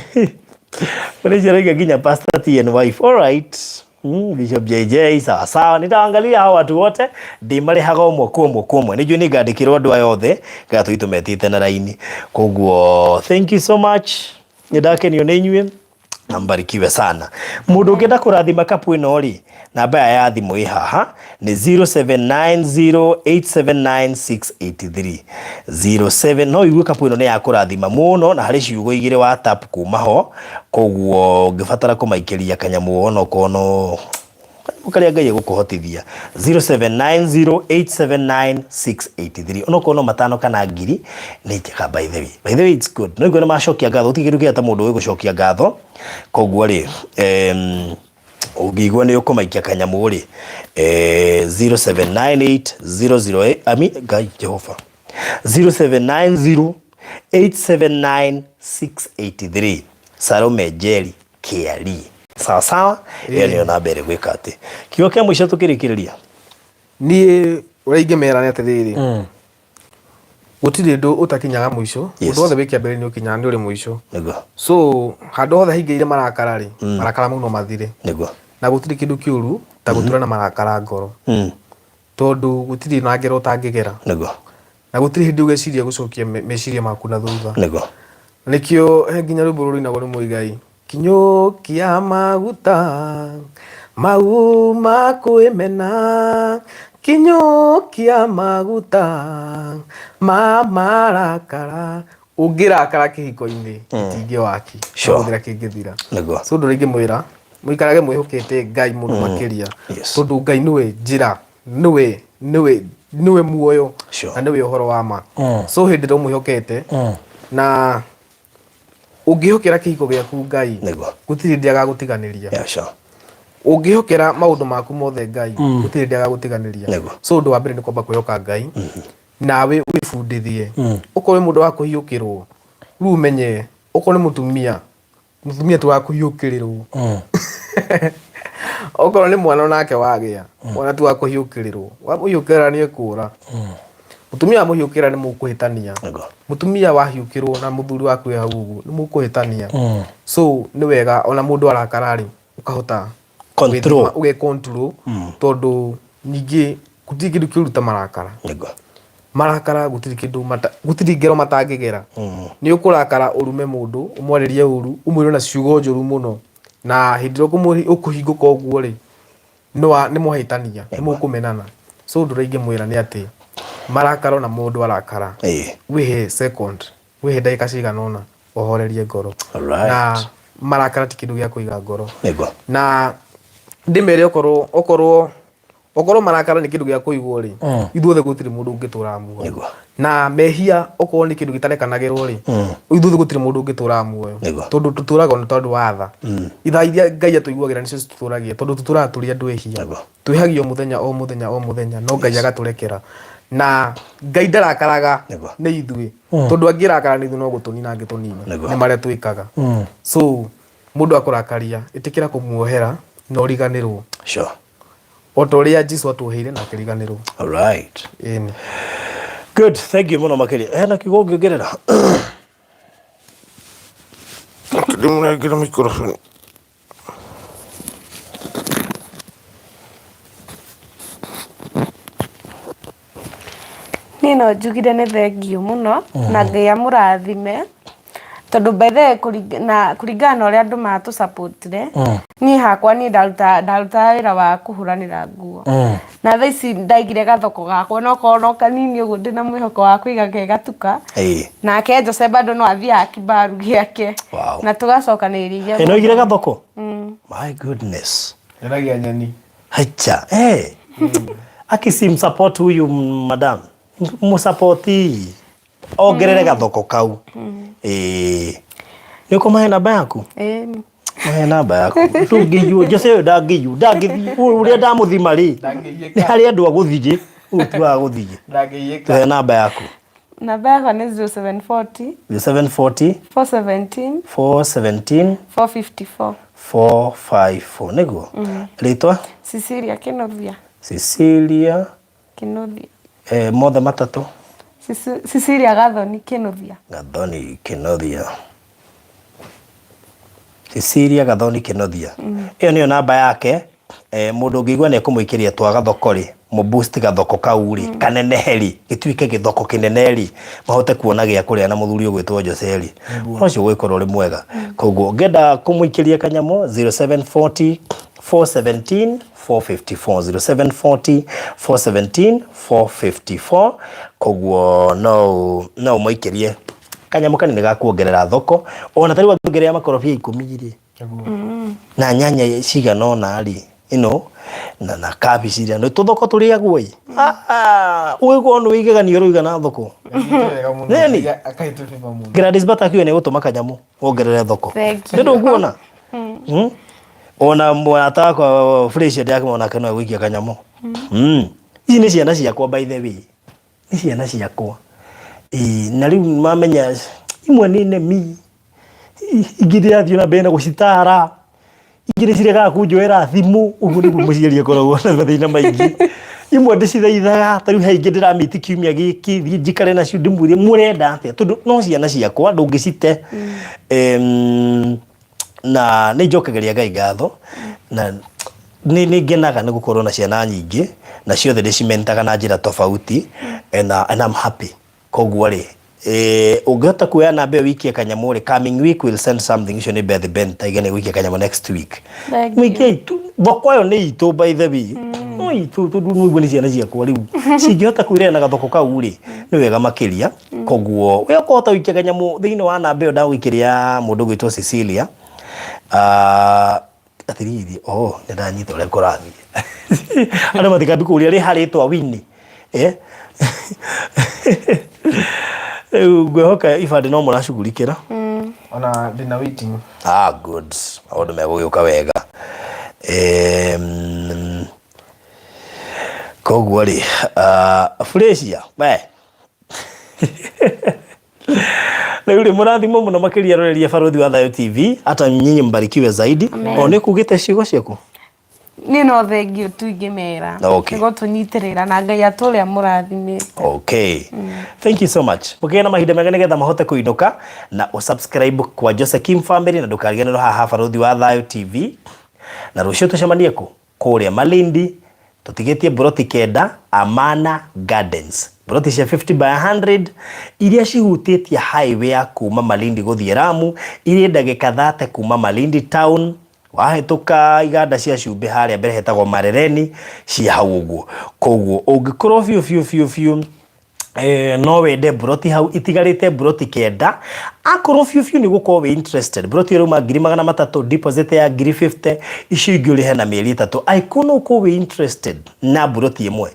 S1: Felicia ginya Pastor T and wife. All right. Bishop JJ sawa sawa. Nitaangalia hao watu wote ndimari haga umwe nijue ni gandikirwo andu aya othe gatu itumetite na raini. Koguo thank you so much. Nidakenio ni inyue na mbarikiwe sana. Mundu ungenda kurathima kapu ino ri namba ya thimu haha ni 0790879683 07. No igue kapu ino ni ya kurathima muno na hari ciugo igire wa tap kuma ho. Koguo ngibatara kumaikiria kanyamu ono kono ukaria Ngai gukuhotithia 0790879683 ono kono matano kana ngiri ni njega. By the way it's good no igwe macokia ngatho tigiru kia ta mundu we gucokia ngatho. Koguo ri ugigwa ni ukumaikia kanyamu ri 079800 Ngai Jehova 0790879683 Salome Jerry Kiari sawa sawa. Ndio na mbere gwika ati kiugo kia mwisho tukirikiriria
S2: ni uraige mera ni atiriri gutire ndu utakinyaga mwisho undu wothe wikia mbere ni ukinyaga ni uri mwisho niguo. So handu hothe hingeire marakara ri marakara muno mathire niguo na gutire kindu kiuru ta gutura na marakara ngoro tondu gutire na ngero utangigera niguo na gutire hindi ugeciria gucokia meciria maku na thutha niguo. Nikio nginya ruburu na gori muigai kinyo kia maguta mau makwimena kinyo kia maguta marakara ungirakara kihiko-ini itingi waki uthira kingithira niguo. So ndu ringi mwira muikarage mwihukite Ngai muno makiria tondu Ngai niwe njira niwe niwe muoyo
S1: Sure.
S2: na niwe uhoro wa ma so hindi ndo mwihokete na ungihokera kihiko giaku Ngai
S1: Niguo.
S2: gutiri ndi agagutiganiria
S1: Yeah, sure.
S2: ungihokera maundu maku mothe Ngai gutiri ndi agagutiganiria
S1: Niguo.
S2: so undu wa mbere ni kwamba kwihoka Ngai nawe wibundithie ukorwo mundu wa kuhiukirwo riu umenye ukorwo ni mutumia tu wa kuhiukirirwo okorwo ni mwana onake wagia mwana tu wa kuhiukirirwo wa muhiukira ni ekura mutumia wa muhiukira ni mukuhitania
S1: Niguo.
S2: mutumia wahiukirwo na muthuri waku hau uguo ni mukuhitania so ni wega ona mundu arakarari ukahota
S1: Control.
S2: uge control tondu ningi gutiri kindu kiruta marakara
S1: Niguo.
S2: marakara gutiri ngero matangigera ni ukurakara urume mundu umwaririe uru umwire na ciugo njuru muno na hindi ro ukuhinguka uguo ri ni muhitania ni mukumenana so nduraingi mwira ni ati marakara na mundu arakara wihe second wihe ndagika cigana ona ohorerie ngoro
S1: Alright.
S2: na marakara ti kindu gia kuiga ngoro
S1: Niguo.
S2: na ndimere okorwo marakara ni kindu gia kuigwo ri ithuothe gutiri mundu ungitura muoyo
S1: Niguo.
S2: na mehia okorwo ni kindu gitarekanagirwo ri ithuothe gutiri mundu ungitura muoyo
S1: Niguo.
S2: tondu tuturaga ni tondu wa tha itha iria Ngai atuiguagira nicio tuturagia tondu tuturaga turi andu ehia
S1: Niguo.
S2: twihagio muthenya o muthenya no Ngai agaturekera na Ngai ndarakaraga
S1: Niguo.
S2: ni ithui tondu angirakara ni ithui no gutunina angitunina
S1: Niguo.
S2: ni maria twikaga so mundu akurakaria itikira kumuohera na uriganirwo
S1: Sure.
S2: otoria Jesu atuheire na kiriganirwo
S1: Alright.
S2: eni
S1: Good. Thank you muno makiri. Hena kiugo ngiongerera.
S2: ndimuragira microphone
S3: Niĩ no njugire nĩ thengiũ mũno na Ngai amũrathime tondu mbere kuringana na ũrĩa andũ matũsapotire niĩ hakwa niĩ ndarutaga wĩra wa kũhũranĩra nguo na thaa ici ndaigire gathoko gakwa na okorwo no kanini ũguo ndĩna mwĩhoko wa kũiga kegatuka nake Jose bado no athiaga kĩbaru gĩake na tũgacokanĩrĩria
S1: no igire gathoko my goodness
S2: ndagia nyeni
S1: hacha akisimsupport huyu madam musapoti ongerere gathoko kau niko mahe namba yaku mahe namba yaku ndungĩiywo Jose ũyũ ndangĩthiĩ ũrĩa ndamuthima rĩ nĩ harĩ andũ agũthiĩ ũtuaga gũthiĩ tuhe namba yaku.
S3: Namba yakwa nĩ 0740
S1: 0740
S3: 417
S1: 417
S3: 454
S1: 454 niguo ritwa
S3: Cecilia Kĩnuthia.
S1: Cecilia
S3: Kĩnuthia.
S1: Mothe matatu
S3: Cecilia Gathoni Kĩnuthia.
S1: Gathoni Kĩnuthia. Cecilia Gathoni Kĩnuthia. Iyo niyo namba yake. Mundu ngĩigua nĩ ekũmũikĩria twa gathoko ri mu boost gathoko kau ri kaneneheri gĩtuĩke gĩthoko kĩneneri mahote kuona gĩa kũrĩa na mũthuri ũgwĩtwo Jose ri ũcio gwĩkorwo ri mwega koguo ngenda kũmũikĩria kanyamũ 0740 417 454 0740 417 454 koguo no mũikĩrie kanyamũ kanene ga kuongerera thoko ona tari wangĩongerera makorobia 10 ri na nyanya cigana ona ri na kabici ria no tuthoko turiagwo i uigwo no igegania ruiga na thoko neni Gladys Batakiwe ne gutuma kanyamu wongerere thoko ndio nguona ona mwata kwa fresh yake mwana kana wikia kanyamu ici ni ciana ciakwa by the way ni ciana ciakwa na riu mamenya imwe ni nemi igire athio na bena gucitara igire cirega kunjoera thimu uguo niguo muciaria koragwo na thina maingi imwe ndicithaithaga tariu haingi ndiramiti kiumia giki njikare nacio ndimwire murenda atia tondu no ciana ciakwa ndungicite na nĩ njokageria Ngai ngatho na nĩ ngenaga nĩ gukorwo na ciana nyingĩ na ciothe ndĩcimentaga na njĩra tofauti and I'm happy koguo rĩ ungehota kuoya namba wiki ya kanyamu rĩ coming week will send something icio nĩ Beth Ben taigane wiki ya kanyamu next week wiki thoko yo nĩ itũ by the way no itũ tondu nĩguo nĩ ciana ciakwa rĩu cingĩhota kwĩrĩa na gathoko kau rĩ nĩ wega makĩria koguo we ũkahota wiki ya kanyamu thĩinĩ wa namba ĩyo ndagũikĩria mũndũ gwĩtwo Cecilia atiriri nĩ ndanyita ũrĩa kũrathiĩ andũ matikambĩ kũria rĩ harĩtwa wini ngwehoka ibande no mũracugurikĩra
S2: ona ndina waiting.
S1: Good, maũndũ megũgĩũka wega. Koguo rĩ Felicia rĩu rĩ mũrathimwo mũno makĩria roreria Barũthi wa Thayũ TV, hata nyinyi mbarikiwe zaidi. Nĩ kugĩte ciugo ciaku?
S3: Niĩ no thengio tu ingĩmera nĩguo tũnyitĩrĩra na Ngai atũrĩa mũrathimĩte.
S1: Okay. Thank you so much. Mũkĩgĩa na mahinda mega nĩgetha mahote kũinũka na ũsubscribe kwa Jose Kim Family na ndũkariganĩrwo haha Barũthi wa Thayũ TV. Na rũciũ tũcemanie kũrĩa Malindi tũtigĩtie buroti kenda Amana Gardens. Buroti cia 50 by 100 iria cihutĩtie highway ya kuma Malindi gũthiĩ Lamu, iria ndagĩka 30 kuma Malindi town. Wahĩtũka iganda cia cumbĩ harĩa mbere hetagwo Marereni cia hau ũguo. Koguo ũngĩkorwo biũ no wende buroti hau itigarĩte buroti kenda, akorwo biũ nĩ gũkorwo wĩ interested. Buroti ĩrauma 300,000, deposit ya 50,000, icio ingĩ ũrĩhe na mĩeri 3. Aiko no ũkorwo wĩ interested na buroti ĩmwe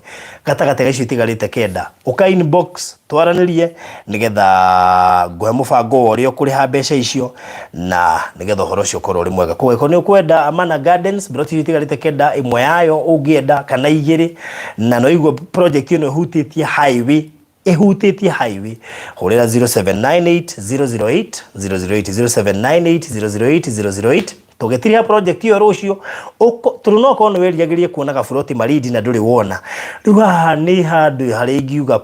S1: gatagatĩ ga icio itigarĩte kenda, ũka inbox twaranĩrie nĩgetha ngũhe mũbango wa ũrĩa ũkũrĩha mbeca icio na nĩgetha ũhoro ũcio ũkorwo ũrĩ mwega. Koguo nĩ ũkwenda Amana Gardens buroti itigarĩte kenda ĩmwe yayo ũngĩenda kana igĩrĩ, na no igua project ĩno ĩhutĩtie highway hũrĩra 0798 008 tũgetiria project ĩyo rũciũ tondũ no korwo nĩ weriagĩrie kuona gaburoti Malindi na ndũrĩ wona. Rĩu haha nĩ handũ harĩa ingiuga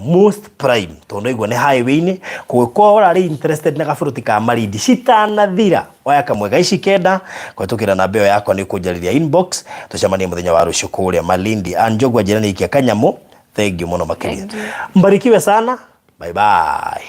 S1: most prime tondũ igua nĩ highway-inĩ. Koguo ũrarĩ interested na gaburoti ka Malindi citanathira, oya kamwe ici kenda kũhetũkĩra namba ĩyo yakwa nĩ ũkũnjarĩria inbox. Tũcemanie mũthenya wa rũciũ kũrĩa Malindi. Njogwa njĩra nĩ ikia Kanyamũ. Thank you mũno makĩria. Mbarikiwe sana. Bye bye.